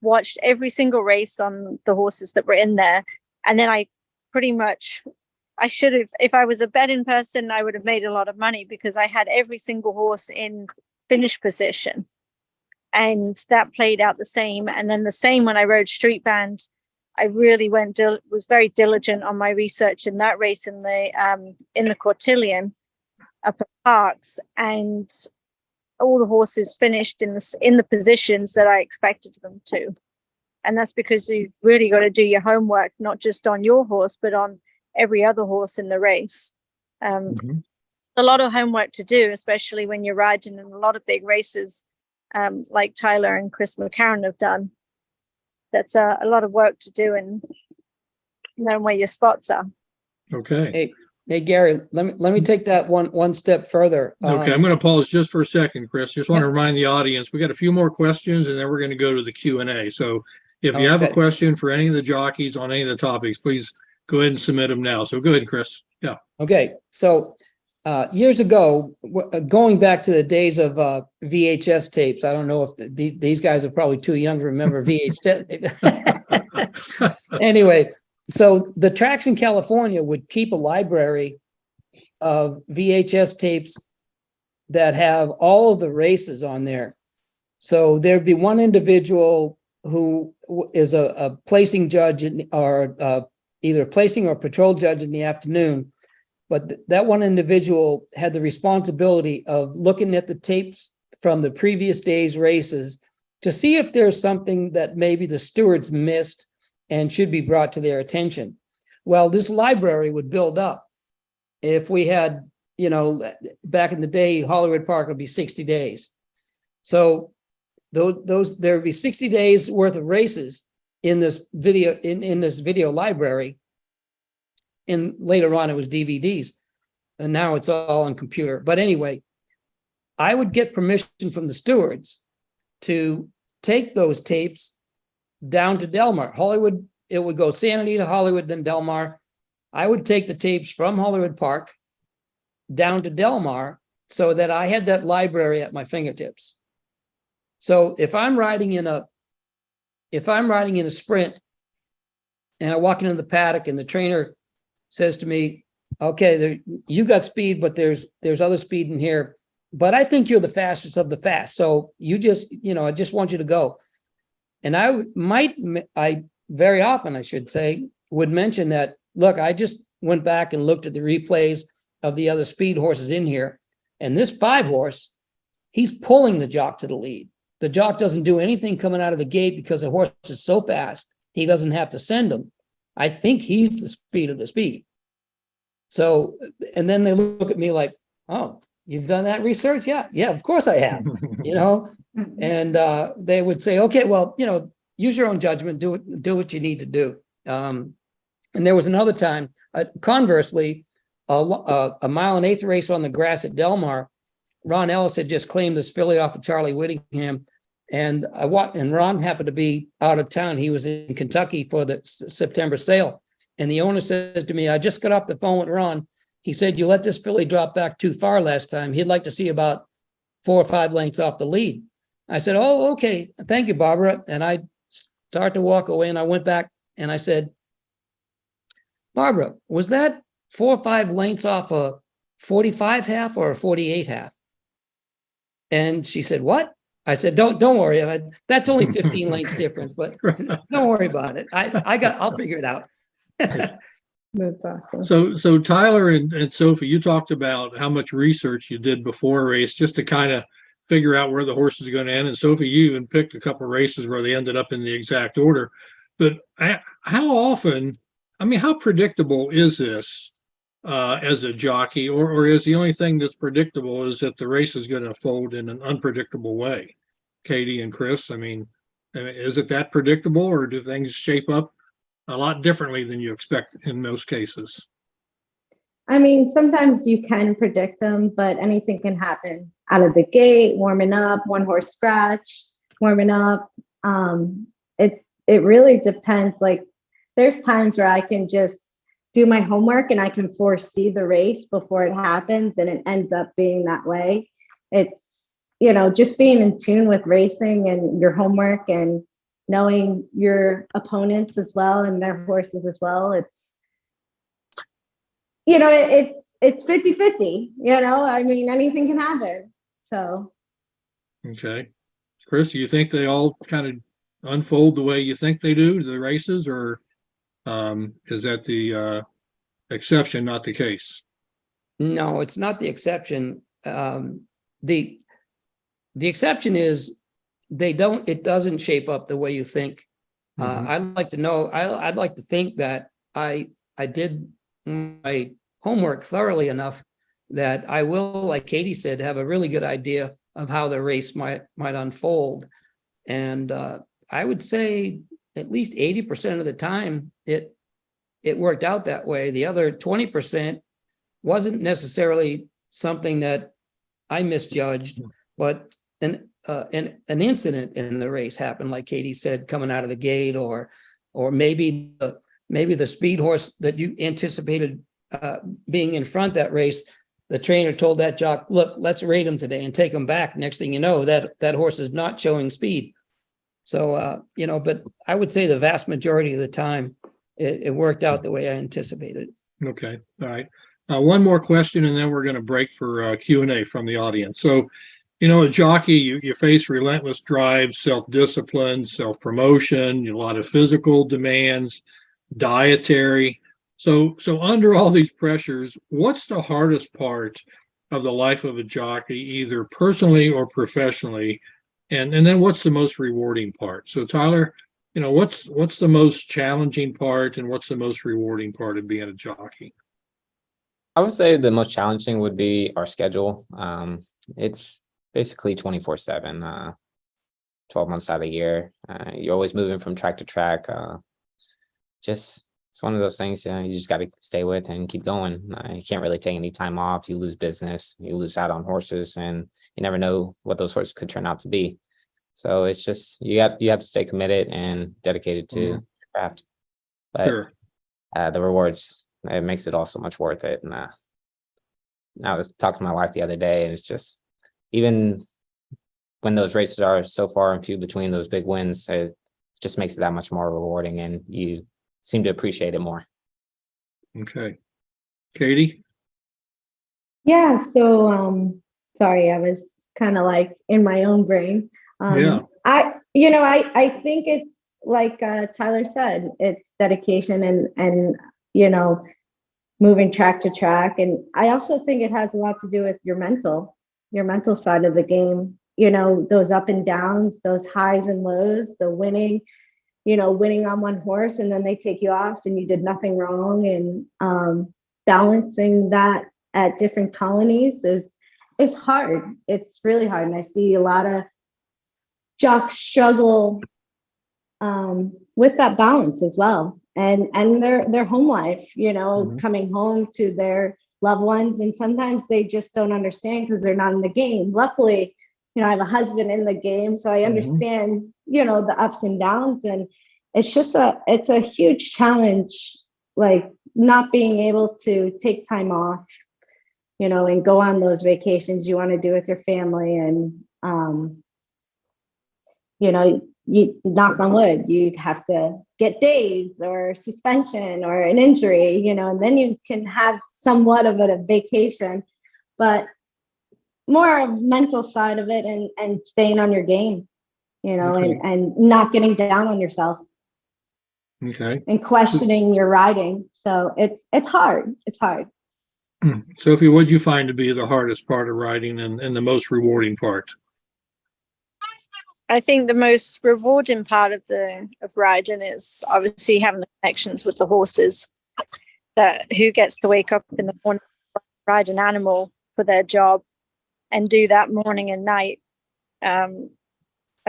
watched every single race on the horses that were in there, and then I should have, if I was a betting person, I would have made a lot of money, because I had every single horse in finish position. And that played out the same. And then the same when I rode Street Band, I really was very diligent on my research in that race in the Cotillion up at Parks, and all the horses finished in the positions that I expected them to. And that's because you really got to do your homework, not just on your horse, but on every other horse in the race. A lot of homework to do, especially when you're riding in a lot of big races, like Tyler and Chris McCarron have done. That's a lot of work to do, and knowing where your spots are. Okay. Hey, Gary, let me take that one step further. Okay, I'm going to pause just for a second, Chris. Just want to remind the audience, we got a few more questions, and then we're going to go to the Q&A. So if you have a question for any of the jockeys on any of the topics, please go ahead and submit them now. So go ahead, Chris. Yeah. Okay. So years ago, going back to the days of VHS tapes, I don't know if these guys are probably too young to remember VHS. Anyway, so the tracks in California would keep a library of VHS tapes that have all of the races on there. So there'd be one individual who is a placing judge or either placing or patrol judge in the afternoon. But that one individual had the responsibility of looking at the tapes from the previous day's races to see if there's something that maybe the stewards missed and should be brought to their attention. Well, this library would build up. If we had, back in the day, Hollywood Park would be 60 days. So there would be 60 days worth of races. in this video, in this video library. And later on, it was DVDs. And now it's all on computer. But anyway, I would get permission from the stewards to take those tapes down to Del Mar. Hollywood, it would go Sanity to Hollywood, then Del Mar. I would take the tapes from Hollywood Park down to Del Mar so that I had that library at my fingertips. So if I'm riding in a sprint and I walk into the paddock and the trainer says to me, okay, you got speed, but there's other speed in here, but I think you're the fastest of the fast. So you just, I just want you to go. And I very often, I should say, would mention that, look, I just went back and looked at the replays of the other speed horses in here. And this 5 horse, he's pulling the jock to the lead. The jock doesn't do anything coming out of the gate because the horse is so fast, he doesn't have to send him. I think he's the speed of the speed. So, and then they look at me like, oh, you've done that research? Yeah, of course I have, and they would say, okay, well, use your own judgment, do what you need to do. And there was another time, conversely, a 1 1/8 race on the grass at Del Mar, Ron Ellis had just claimed this filly off of Charlie Whittingham. And Ron happened to be out of town. He was in Kentucky for the September sale. And the owner said to me, I just got off the phone with Ron. He said, you let this filly drop back too far last time. He'd like to see about 4 or 5 lengths off the lead. I said, oh, okay. Thank you, Barbara. And I started to walk away and I went back and I said, Barbara, was that 4 or 5 lengths off a 45 half or a 48 half? And she said, what? I said, don't worry. That's only 15 lengths difference, but don't worry about it. I'll figure it out. That's awesome. So Tyler and Sophie, you talked about how much research you did before a race just to kind of figure out where the horse is going to end. And Sophie, you even picked a couple of races where they ended up in the exact order. But how often, how predictable is this as a jockey, or is the only thing that's predictable is that the race is going to fold in an unpredictable way? Katie and Chris, is it that predictable, or do things shape up a lot differently than you expect in most cases? Sometimes you can predict them, but anything can happen out of the gate, warming up, 1 horse scratch, warming up. It really depends. Like, there's times where I can just do my homework and I can foresee the race before it happens, and it ends up being that way. It's, just being in tune with racing and your homework and knowing your opponents as well and their horses as well. It's, it's 50-50, anything can happen. So. Okay. Chris, do you think they all kind of unfold the way you think they do, the races, or is that the exception, not the case? No, it's not the exception. The exception is it doesn't shape up the way you think. I'd like to think that I did my homework thoroughly enough that I will, like Katie said, have a really good idea of how the race might unfold. And I would say at least 80% of the time it worked out that way. The other 20% wasn't necessarily something that I misjudged, but an incident in the race happened, like Katie said, coming out of the gate, or maybe the speed horse that you anticipated being in front that race, the trainer told that jock, look, let's rate him today and take him back. Next thing you know, that horse is not showing speed. So, but I would say the vast majority of the time it worked out the way I anticipated. Okay. All right. One more question, and then we're going to break for Q&A from the audience. So, a jockey, you face relentless drive, self-discipline, self-promotion, a lot of physical demands, dietary. So under all these pressures, what's the hardest part of the life of a jockey, either personally or professionally? And then what's the most rewarding part? So Tyler, what's the most challenging part, and what's the most rewarding part of being a jockey? I would say the most challenging would be our schedule. It's basically 24/7. 12 months out of the year. You're always moving from track to track. Just it's one of those things you just got to stay with and keep going. You can't really take any time off. You lose business, you lose out on horses, and you never know what those horses could turn out to be. So it's just you have to stay committed and dedicated to your craft. But Sure. The rewards, it makes it all so much worth it. And I was talking to my wife the other day, and it's just even when those races are so far and few between those big wins, it just makes it that much more rewarding, and you seem to appreciate it more. Okay. Katie? Yeah, so sorry, I was kind of like in my own brain. Yeah. I think it's like Tyler said, it's dedication and moving track to track. And I also think it has a lot to do with your mental side of the game, those up and downs, those highs and lows, the winning on one horse, and then they take you off and you did nothing wrong. And balancing that at different colonies is hard. It's really hard. And I see a lot of jocks struggle with that balance as well. And their home life, coming home to their loved ones. And sometimes they just don't understand because they're not in the game. Luckily, I have a husband in the game, so I understand, the ups and downs. And it's just it's a huge challenge, like not being able to take time off, and go on those vacations you want to do with your family. And, you knock on wood, you have to get days or suspension or an injury, and then you can have somewhat of a vacation, but more mental side of it and staying on your game, and not getting down on yourself. Okay. And questioning your riding. So it's hard. It's hard. Sophie, what do you find to be the hardest part of riding and the most rewarding part? I think the most rewarding part of riding is obviously having the connections with the horses. That who gets to wake up in the morning, ride an animal for their job, and do that morning and night. I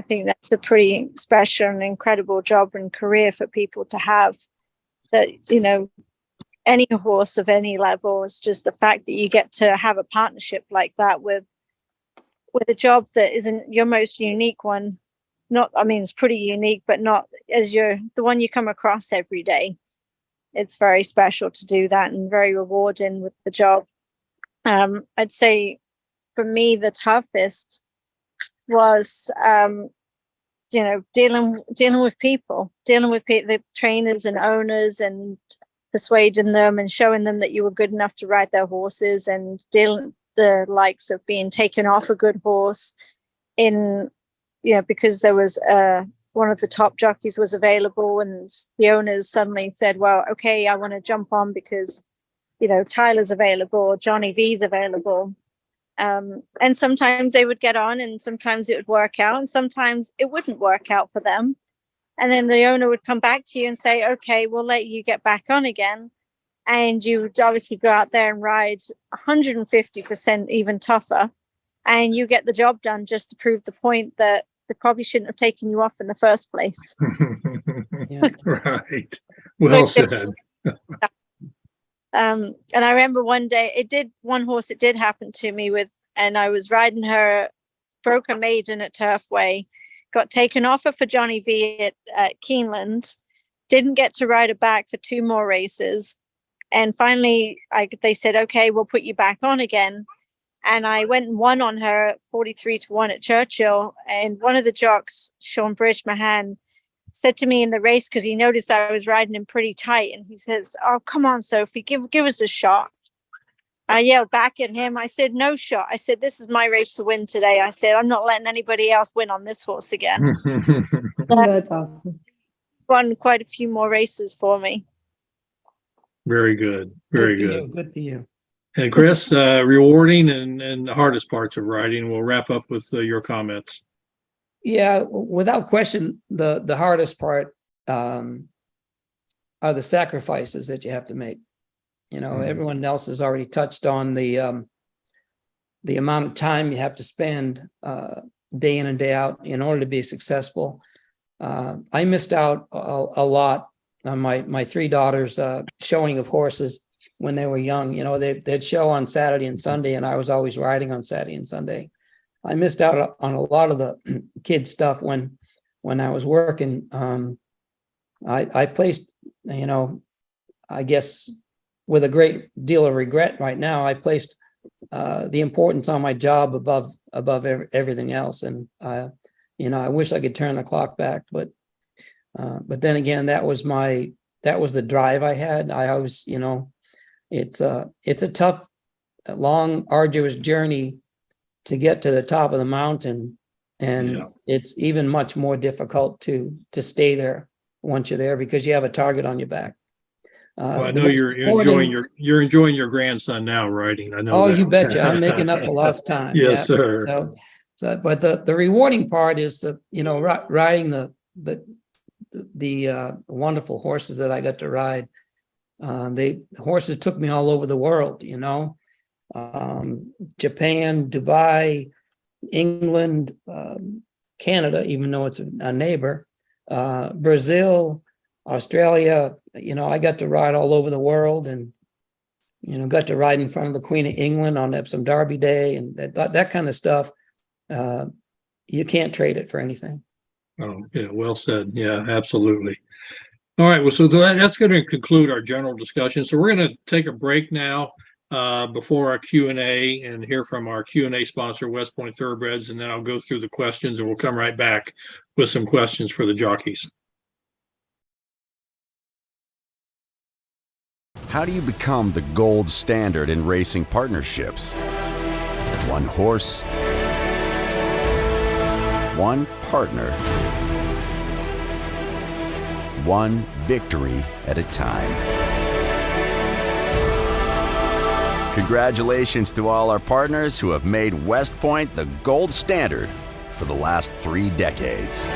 think that's a pretty special and incredible job and career for people to have. That any horse of any level, is just the fact that you get to have a partnership like that with a job that isn't your most unique one. It's pretty unique, but not as the one you come across every day. It's very special to do that and very rewarding with the job. I'd say for me, the toughest was, dealing with people, the trainers and owners, and persuading them and showing them that you were good enough to ride their horses, and dealing the likes of being taken off a good horse because there was one of the top jockeys was available, and the owners suddenly said, well, okay, I want to jump on because, Tyler's available, Johnny V's available. And sometimes they would get on, and sometimes it would work out, and sometimes it wouldn't work out for them. And then the owner would come back to you and say, okay, we'll let you get back on again. And you would obviously go out there and ride 150% even tougher. And you get the job done just to prove the point that they probably shouldn't have taken you off in the first place. Right. Well said. And I remember one day, one horse it did happen to me with, and I was riding her, broke a maiden at Turfway, got taken off her for Johnny V at Keeneland, didn't get to ride her back for 2 more races. And finally, they said, okay, we'll put you back on again. And I went and won on her 43-1 at Churchill. And one of the jocks, Sean Bridge-Mahan, said to me in the race, because he noticed I was riding him pretty tight, and he says, oh, come on, Sophie, give us a shot. I yelled back at him. I said, no shot. I said, this is my race to win today. I said, I'm not letting anybody else win on this horse again. That's awesome. Won quite a few more races for me. Very good. Very good. Good for you. And Chris, rewarding and the hardest parts of riding. We'll wrap up with your comments. Yeah, without question, the hardest part are the sacrifices that you have to make. Everyone else has already touched on the amount of time you have to spend day in and day out in order to be successful. I missed out a lot on my three daughters' showing of horses when they were young. You know, they'd show on Saturday and Sunday, and I was always riding on Saturday and Sunday. I missed out on a lot of the kid stuff when I was working. I placed, you know, I guess with a great deal of regret right now, I placed the importance on my job above everything else. And you know, I wish I could turn the clock back, but then again, that was the drive I had. I always, you know, it's a tough, long, arduous journey to get to the top of the mountain, and it's even much more difficult to stay there once you're there because you have a target on your back. Well, I know you're enjoying your grandson now riding. I know. Oh, that. You betcha! I'm making up for lost time. Yes, sir. But the rewarding part is that, you know, riding the wonderful horses that I got to ride. The horses took me all over the world, you know, Japan, Dubai, England, Canada, even though it's a neighbor, Brazil, Australia. You know, I got to ride all over the world, and, you know, got to ride in front of the Queen of England on Epsom Derby Day, and that kind of stuff. You can't trade it for anything. Oh, yeah, well said. Yeah, absolutely. All right, well, so that's going to conclude our general discussion. So we're going to take a break now before our Q&A and hear from our Q&A sponsor, West Point Thoroughbreds, and then I'll go through the questions, and we'll come right back with some questions for the jockeys. How do you become the gold standard in racing partnerships? One horse, one partner, one victory at a time. Congratulations to all our partners who have made West Point the gold standard for the last 3 decades.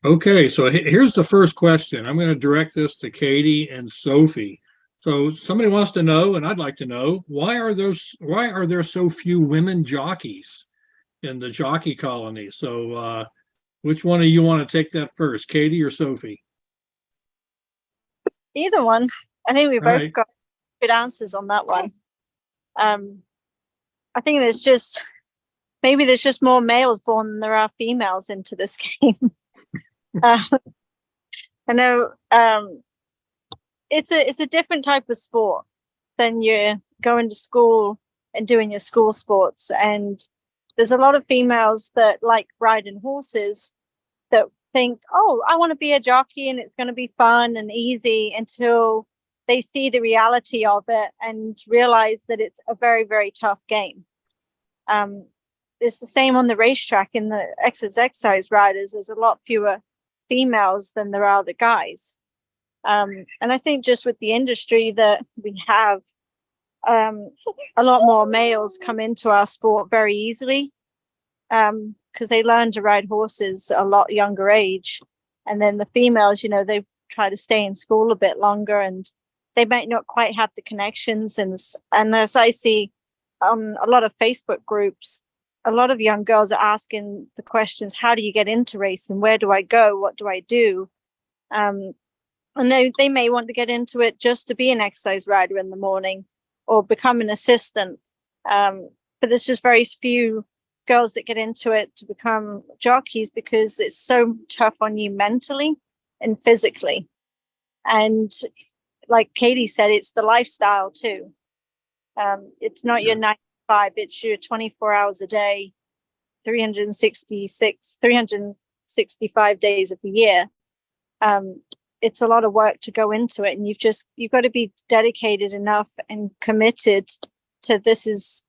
Okay, so here's the first question. I'm going to direct this to Katie and Sophie. So somebody wants to know, and I'd like to know, why are there so few women jockeys in the jockey colony? So which one of you want to take that first, Katie or Sophie? Either one. I think we both right. got good answers on that one. I think there's just more males born than there are females into this game. I know it's a different type of sport than you're going to school and doing your school sports. And there's a lot of females that like riding horses that think, oh, I want to be a jockey and it's going to be fun and easy, until they see the reality of it and realize that it's a very, very tough game. It's the same on the racetrack. In the exercise riders, there's a lot fewer females than there are the guys. And I think just with the industry that we have, a lot more males come into our sport very easily, because they learn to ride horses at a lot younger age. And then the females, you know, they try to stay in school a bit longer, and they might not quite have the connections. And as I see a lot of Facebook groups, a lot of young girls are asking the questions, how do you get into racing? Where do I go? What do I do? And they may want to get into it just to be an exercise rider in the morning or become an assistant. But there's just very few girls that get into it to become jockeys, because it's so tough on you mentally and physically. And like Katie said, it's the lifestyle too. It's not your 9 to 5, it's your 24 hours a day, 365 days of the year. It's a lot of work to go into it, and you've got to be dedicated enough and committed to this is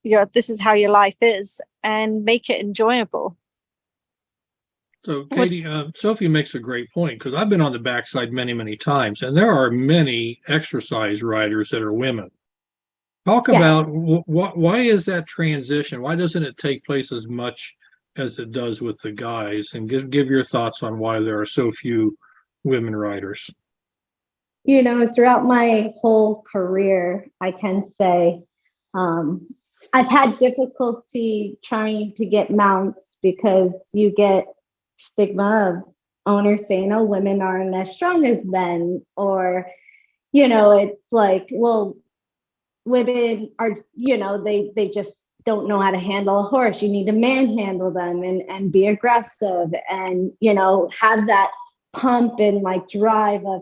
how your life is, and make it enjoyable. So Katie, Sophie makes a great point, because I've been on the backside many, many times, and there are many exercise riders that are women. Talk about why is that transition? Why doesn't it take place as much as it does with the guys? And give your thoughts on why there are so few women riders. throughout my whole career, I can say I've had difficulty trying to get mounts because you get stigma of owners saying, oh, women aren't as strong as men, or, it's like, well, women are, they just don't know how to handle a horse. You need to manhandle them and be aggressive and, have that pump and like drive of,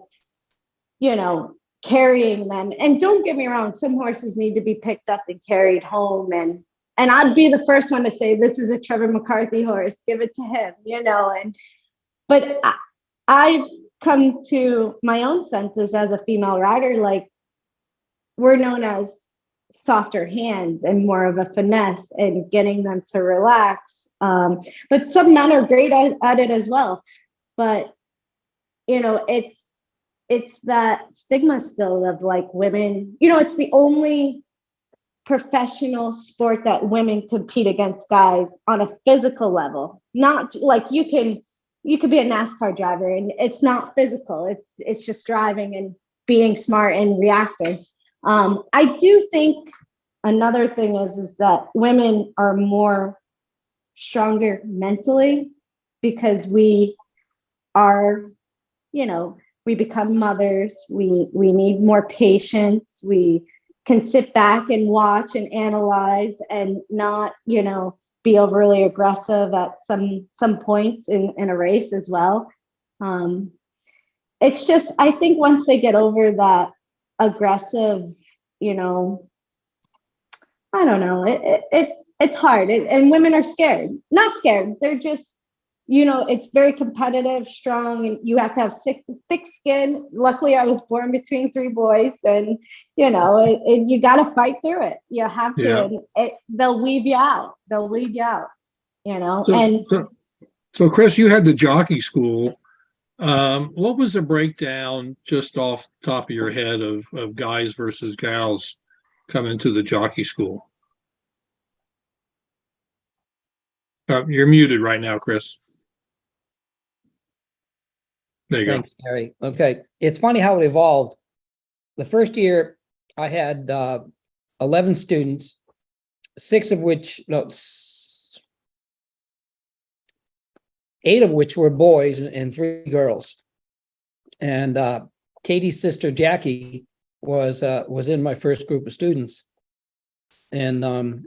carrying them. And don't get me wrong, some horses need to be picked up and carried home. And I'd be the first one to say, this is a Trevor McCarthy horse, give it to him, but I've come to my own senses as a female rider, like we're known as softer hands and more of a finesse and getting them to relax. But some men are great at it as well. But, it's that stigma still of like women, it's the only professional sport that women compete against guys on a physical level. Not like you could be a NASCAR driver and it's not physical. It's just driving and being smart and reacting. I do think another thing is that women are more stronger mentally because we are, we become mothers. We need more patience. We can sit back and watch and analyze and not, be overly aggressive at some points in a race as well. It's just, I think once they get over that aggressive, I don't know, it's hard. And women are scared, not scared. They're just, it's very competitive, strong, and you have to have thick skin. Luckily, I was born between 3 boys, and you got to fight through it. You have to. Yeah. And they'll weed you out. So Chris, you had the jockey school. What was the breakdown, just off the top of your head, of guys versus gals coming to the jockey school? You're muted right now, Chris. There you Thanks, Gary. Okay. It's funny how it evolved. The first year I had 11 students, 8 of which were boys and 3 girls. And Katie's sister, Jackie, was in my first group of students. And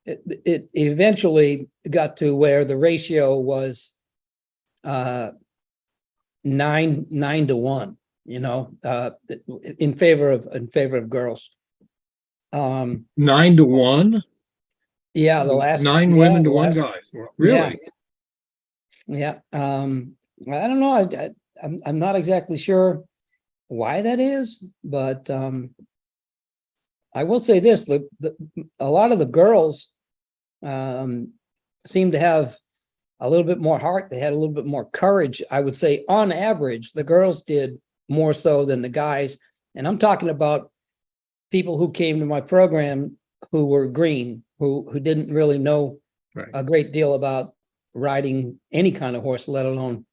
it eventually got to where the ratio was 9 to 1, in favor of girls. 9 to 1. Yeah, the last 9 women to 1 guy. Really? Yeah. I don't know. I'm not exactly sure why that is, but I will say this: a lot of the girls seem to have a little bit more heart. They had a little bit more courage. I would say on average, the girls did more so than the guys. And I'm talking about people who came to my program who were green, who didn't really know a great deal about riding any kind of horse, let alone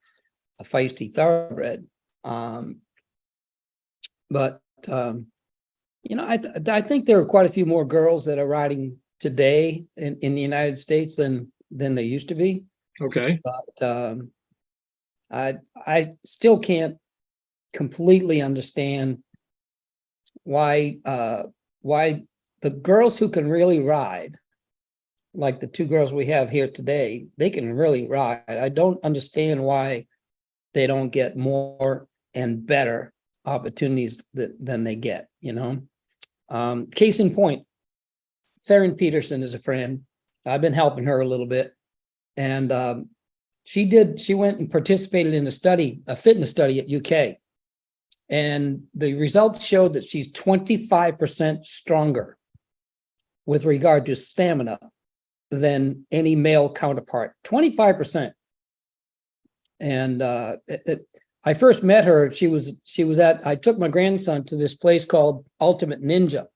a feisty thoroughbred. I think there are quite a few more girls that are riding today in the United States than there used to be. Okay. But I still can't completely understand why the girls who can really ride, like the 2 girls we have here today, they can really ride. I don't understand why they don't get more and better opportunities than they get, Case in point, Theron Peterson is a friend. I've been helping her a little bit. And she went and participated in a fitness study at UK. And the results showed that she's 25% stronger with regard to stamina than any male counterpart, 25%. And I first met her, I took my grandson to this place called Ultimate Ninja.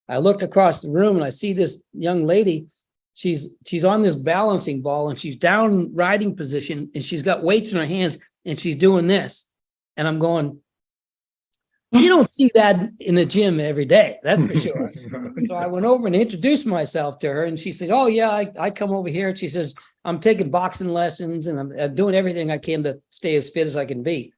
I looked across the room and I see this young lady. She's on this balancing ball and she's down riding position and she's got weights in her hands and she's doing this. And I'm going, You don't see that in the gym every day, that's for sure. So I went over and introduced myself to her, and she said, "Oh yeah, I come over here." And she says, "I'm taking boxing lessons, and I'm doing everything I can to stay as fit as I can be."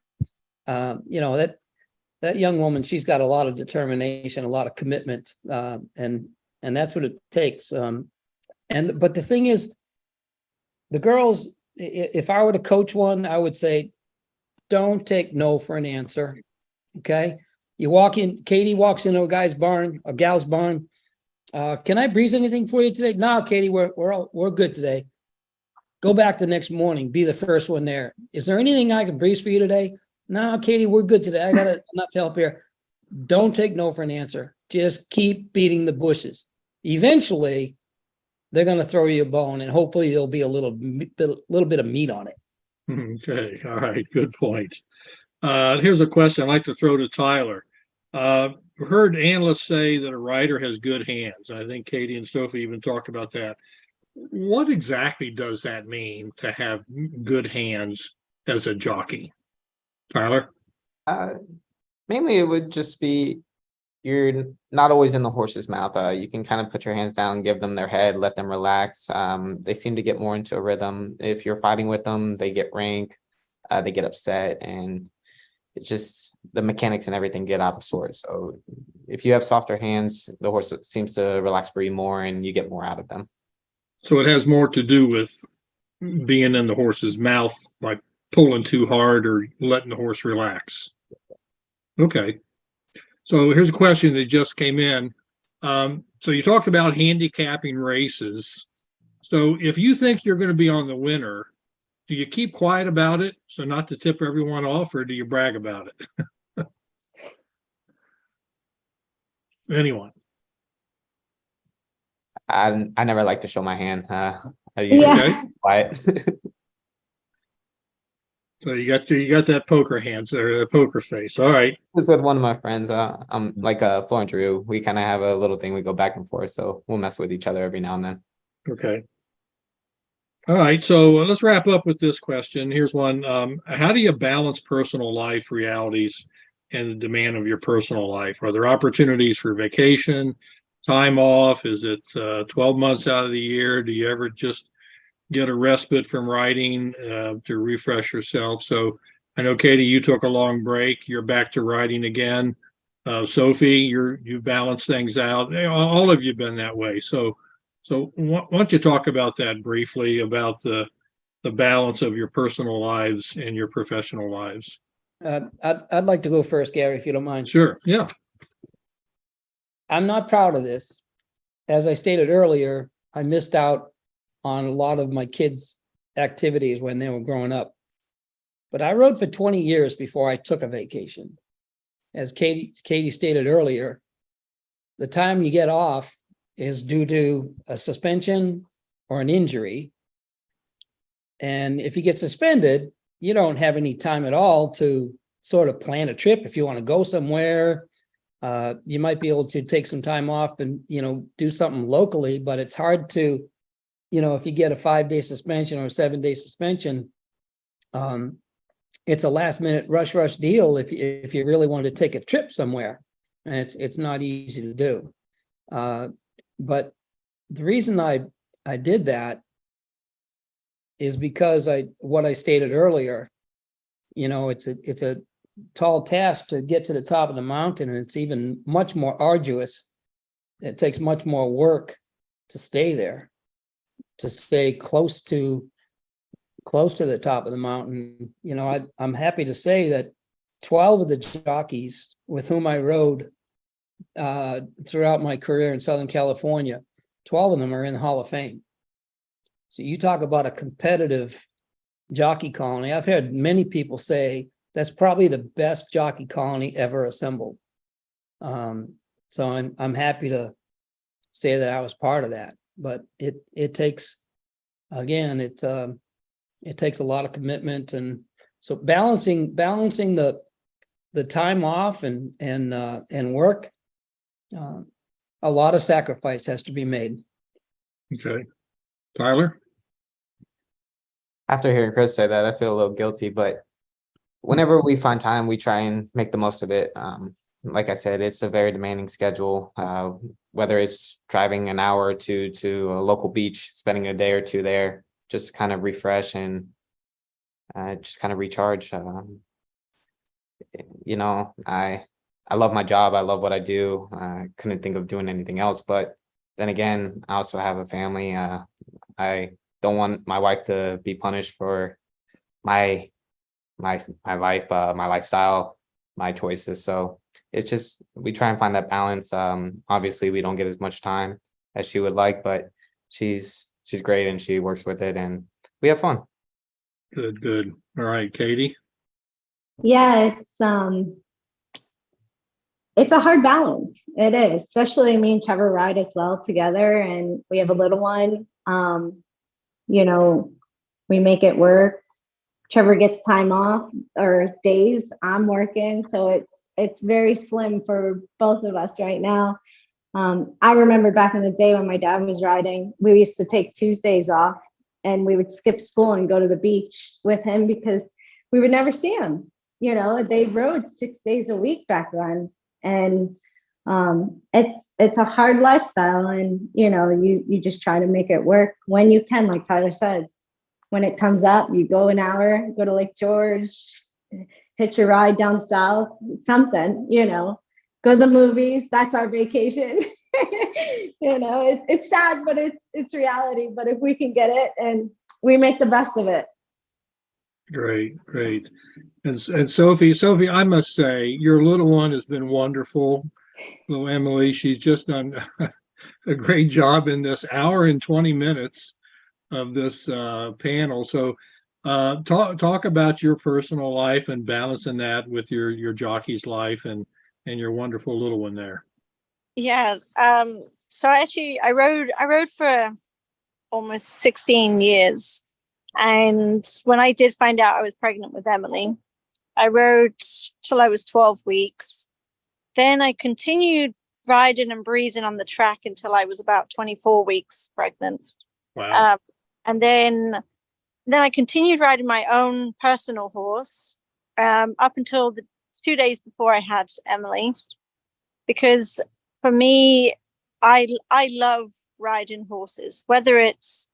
That young woman, she's got a lot of determination, a lot of commitment, and that's what it takes. But the thing is, the girls, if I were to coach one, I would say, don't take no for an answer. Okay. You walk in, Katie walks into a guy's barn, a gal's barn. Can I breeze anything for you today? No, Katie, we're good today. Go back the next morning, be the first one there. Is there anything I can breeze for you today? No, Katie, we're good today. I got enough help here. Don't take no for an answer. Just keep beating the bushes. Eventually, they're going to throw you a bone, and hopefully there'll be a little bit of meat on it. Okay, all right, good point. Here's a question I'd like to throw to Tyler. Heard analysts say that a rider has good hands. I think Katie and Sophie even talked about that. What exactly does that mean to have good hands as a jockey? Tyler? Mainly it would just be you're not always in the horse's mouth. You can kind of put your hands down, give them their head, let them relax. They seem to get more into a rhythm. If you're fighting with them, they get rank, they get upset, and it's just the mechanics and everything get out of sorts. So if you have softer hands, the horse seems to relax for you more and you get more out of them. So it has more to do with being in the horse's mouth, like pulling too hard or letting the horse relax. Okay. So here's a question that just came in. So you talked about handicapping races. So if you think you're going to be on the winner, do you keep quiet about it so not to tip everyone off, or do you brag about it? Anyone? I never like to show my hand. I usually quiet. So you got that poker hands there, the poker face. All right. This with one of my friends. I'm like Florent Drew. We kind of have a little thing. We go back and forth, so we'll mess with each other every now and then. Okay. All right. So let's wrap up with this question. Here's one. How do you balance personal life realities and the demand of your personal life? Are there opportunities for vacation, time off? Is it 12 months out of the year? Do you ever just get a respite from writing to refresh yourself? So I know, Katie, you took a long break. You're back to writing again. Sophie, you balance things out. All of you have been that way. So why don't you talk about that briefly, about the balance of your personal lives and your professional lives? I'd like to go first, Gary, if you don't mind. Sure. Yeah. I'm not proud of this. As I stated earlier, I missed out on a lot of my kids' activities when they were growing up. But I rode for 20 years before I took a vacation. As Katie stated earlier, the time you get off is due to a suspension or an injury. And if you get suspended, you don't have any time at all to sort of plan a trip. If you want to go somewhere, you might be able to take some time off and, do something locally, but it's hard to, if you get a 5-day suspension or a 7-day suspension, it's a last minute rush deal if you really wanted to take a trip somewhere, and it's not easy to do. But the reason I did that is because what I stated earlier, it's a tall task to get to the top of the mountain, and it's even much more arduous. It takes much more work to stay there, to stay close to the top of the mountain. I'm happy to say that 12 of the jockeys with whom I rode throughout my career in Southern California, 12 of them are in the Hall of Fame. So you talk about a competitive jockey colony. I've heard many people say that's probably the best jockey colony ever assembled. So I'm happy to say that I was part of that. But it takes, again, it takes a lot of commitment, and so balancing the time off and work, a lot of sacrifice has to be made. Okay. Tyler? After hearing Chris say that, I feel a little guilty, but whenever we find time, we try and make the most of it. like I said, it's a very demanding schedule. Whether it's driving an hour or two to a local beach, spending a day or two there, just kind of refresh and just kind of recharge. You know, I love my job. I love what I do. I couldn't think of doing anything else. But then again, I also have a family. I don't want my wife to be punished for my life, my lifestyle, my choices. So it's just we try and find that balance. Obviously, we don't get as much time as she would like, but she's great and she works with it, and we have fun. Good, good. All right, Katie. Yeah, it's a hard balance. It is, especially me and Trevor ride as well together, and we have a little one. You know, we make it work. Trevor gets time off or days. I'm working, so it's very slim for both of us right now. I remember back in the day when my dad was riding, we used to take Tuesdays off, and we would skip school and go to the beach with him because we would never see him. You know, they rode 6 days a week back then, and it's a hard lifestyle, and you know, you just try to make it work when you can, like Tyler says. When it comes up, you go an hour, go to Lake George, hitch a ride down south, something, you know, go to the movies. That's our vacation. You know, it's sad, but it's reality. But if we can get it, and we make the best of it. Great, great. And Sophie, I must say, your little one has been wonderful. Little Emily, she's just done a great job in this hour and 20 minutes of this panel. So talk about your personal life and balancing that with your jockey's life and your wonderful little one there. Yeah. So actually I rode for almost 16 years. And when I did find out I was pregnant with Emily, I rode till I was 12 weeks. Then I continued riding and breezing on the track until I was about 24 weeks pregnant. Wow. And then I continued riding my own personal horse up until the 2 days before I had Emily, because for me, I love riding horses, whether it's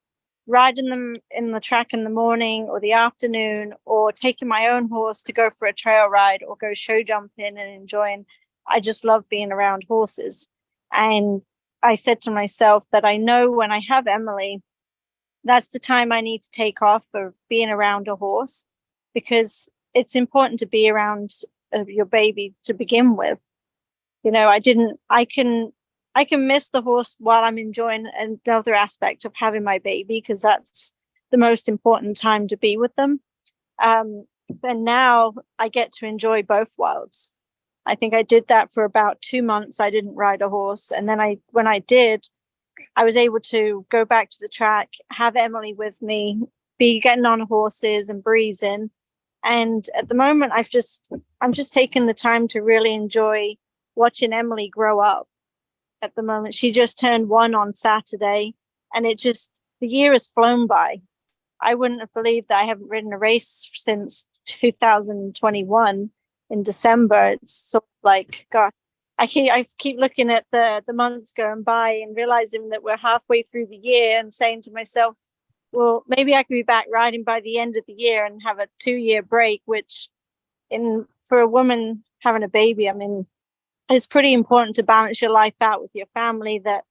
riding them in the track in the morning or the afternoon, or taking my own horse to go for a trail ride or go show jumping and enjoying. I just love being around horses. And I said to myself that I know when I have Emily, that's the time I need to take off for being around a horse, because it's important to be around your baby to begin with. You know, I can miss the horse while I'm enjoying another aspect of having my baby, because that's the most important time to be with them. And now I get to enjoy both worlds. I think I did that for about 2 months. I didn't ride a horse. And then when I did, I was able to go back to the track, have Emily with me, be getting on horses and breezing. And at the moment, I'm just taking the time to really enjoy watching Emily grow up. At the moment, she just turned 1 on Saturday, and the year has flown by. I wouldn't have believed that I haven't ridden a race since 2021 in December. It's sort of like, God, I keep looking at the months going by and realizing that we're halfway through the year, and saying to myself, well, maybe I could be back riding by the end of the year and have a 2-year break, which for a woman having a baby, I mean, it's pretty important to balance your life out with your family. That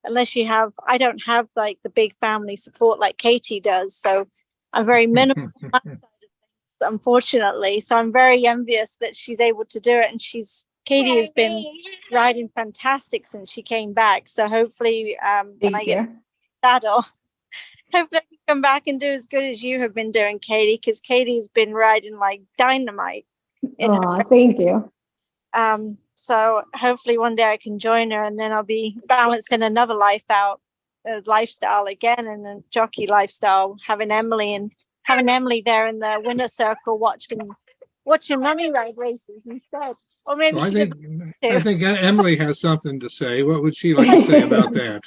unless I don't have like the big family support like Katie does. So I'm very minimal on that side of things, unfortunately. So I'm very envious that she's able to do it. And Katie has been riding fantastic since she came back. So hopefully when I get saddle, hopefully I can come back and do as good as you have been doing, Katie, because Katie's been riding like dynamite. Oh, thank you. So hopefully one day I can join her, and then I'll be balancing another lifestyle again, and a jockey lifestyle, having Emily there in the winner circle watching Mummy ride races instead. Or maybe I think Emily has something to say. What would she like to say about that?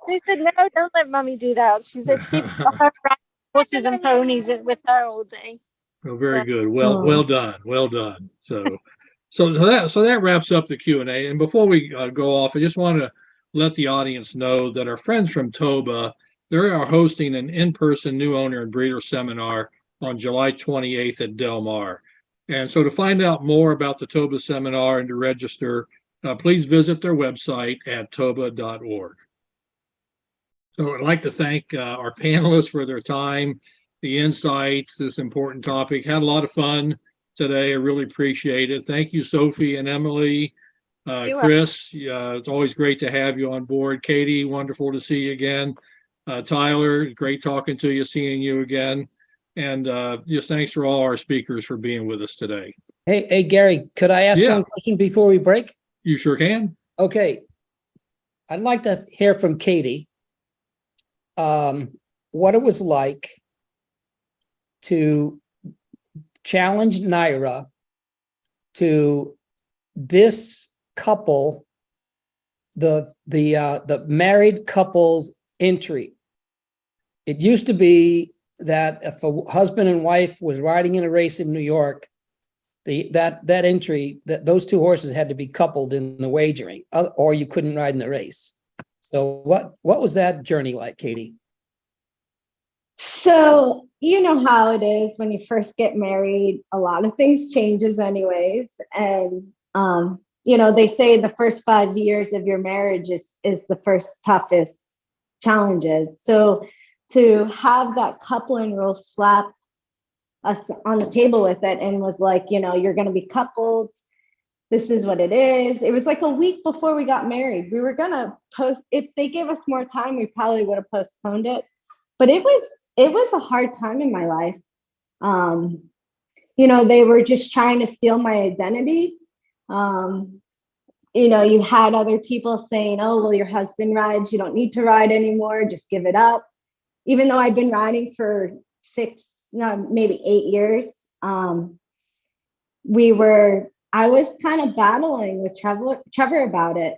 She said, no, don't let Mummy do that. She said, keep her riding horses and ponies with her all day. Oh, very good. Well done. Well done. So So that wraps up the Q&A. And before we go off, I just want to let the audience know that our friends from Toba, they are hosting an in-person new owner and breeder seminar on July 28th at Del Mar. And so to find out more about the Toba seminar and to register, please visit their website at toba.org. So I'd like to thank our panelists for their time, the insights, this important topic. Had a lot of fun today. I really appreciate it. Thank you, Sophie and Emily. Chris, it's always great to have you on board. Katie, wonderful to see you again. Tyler, great talking to you, seeing you again. And just thanks for all our speakers for being with us today. Hey, Gary, could I ask one question before we break? You sure can. Okay. I'd like to hear from Katie what it was like to challenge Naira to this couple, the married couple's entry. It used to be that if a husband and wife was riding in a race in New York, that entry, those two horses had to be coupled in the wagering, or you couldn't ride in the race. So what was that journey like, Katie? So you know how it is when you first get married, a lot of things changes anyways. And, they say the first 5 years of your marriage is the first toughest challenges. So to have that coupling rule slap us on the table with it and was like, you're going to be coupled. This is what it is. It was like a week before we got married. We were going to post, if they gave us more time, we probably would have postponed it. But it was a hard time in my life. They were just trying to steal my identity. You had other people saying, oh, well, your husband rides, you don't need to ride anymore, just give it up. Even though I've been riding for maybe 8 years, I was kind of battling with Trevor about it,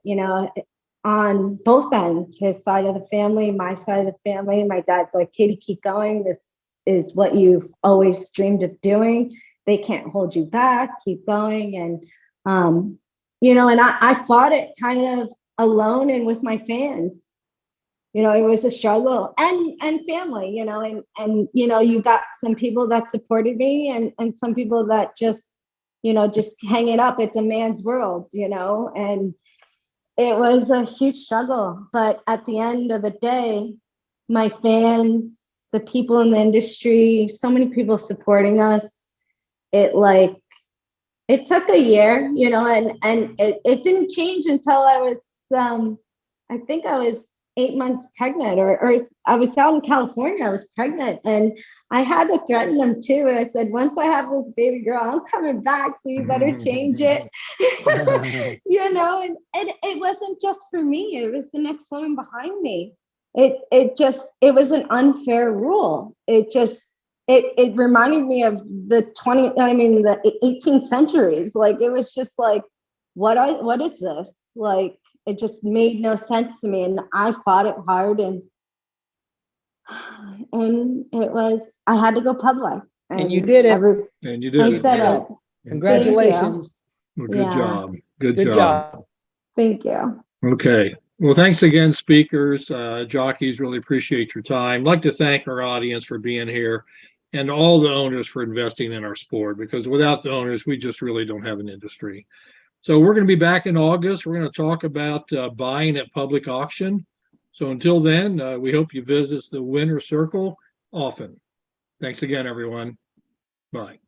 on both ends, his side of the family, my side of the family. My dad's like, Katie, keep going. This is what you've always dreamed of doing. They can't hold you back, keep going. And, and I fought it kind of alone and with my fans. It was a struggle and family, and you got some people that supported me and some people that just hang it up. It's a man's world, and it was a huge struggle. But at the end of the day, my fans, the people in the industry, so many people supporting us, it took a year, and it didn't change until I was, I think I was 8 months pregnant, or I was out in California, I was pregnant, and I had to threaten them too. And I said, once I have this baby girl, I'm coming back, so you better change it. And it wasn't just for me, it was the next woman behind me. It was an unfair rule. It reminded me of the 18th centuries. It was just like, what is this? It just made no sense to me. And I fought it hard, and I had to go public. And you did it. And you did it. Congratulations. Well, good job. Good job. job. Thank you. Okay. Well, thanks again, speakers. Jockeys, really appreciate your time. I'd like to thank our audience for being here and all the owners for investing in our sport, because without the owners, we just really don't have an industry. So we're going to be back in August. We're going to talk about buying at public auction. So until then, we hope you visit the Winner's Circle often. Thanks again, everyone. Bye.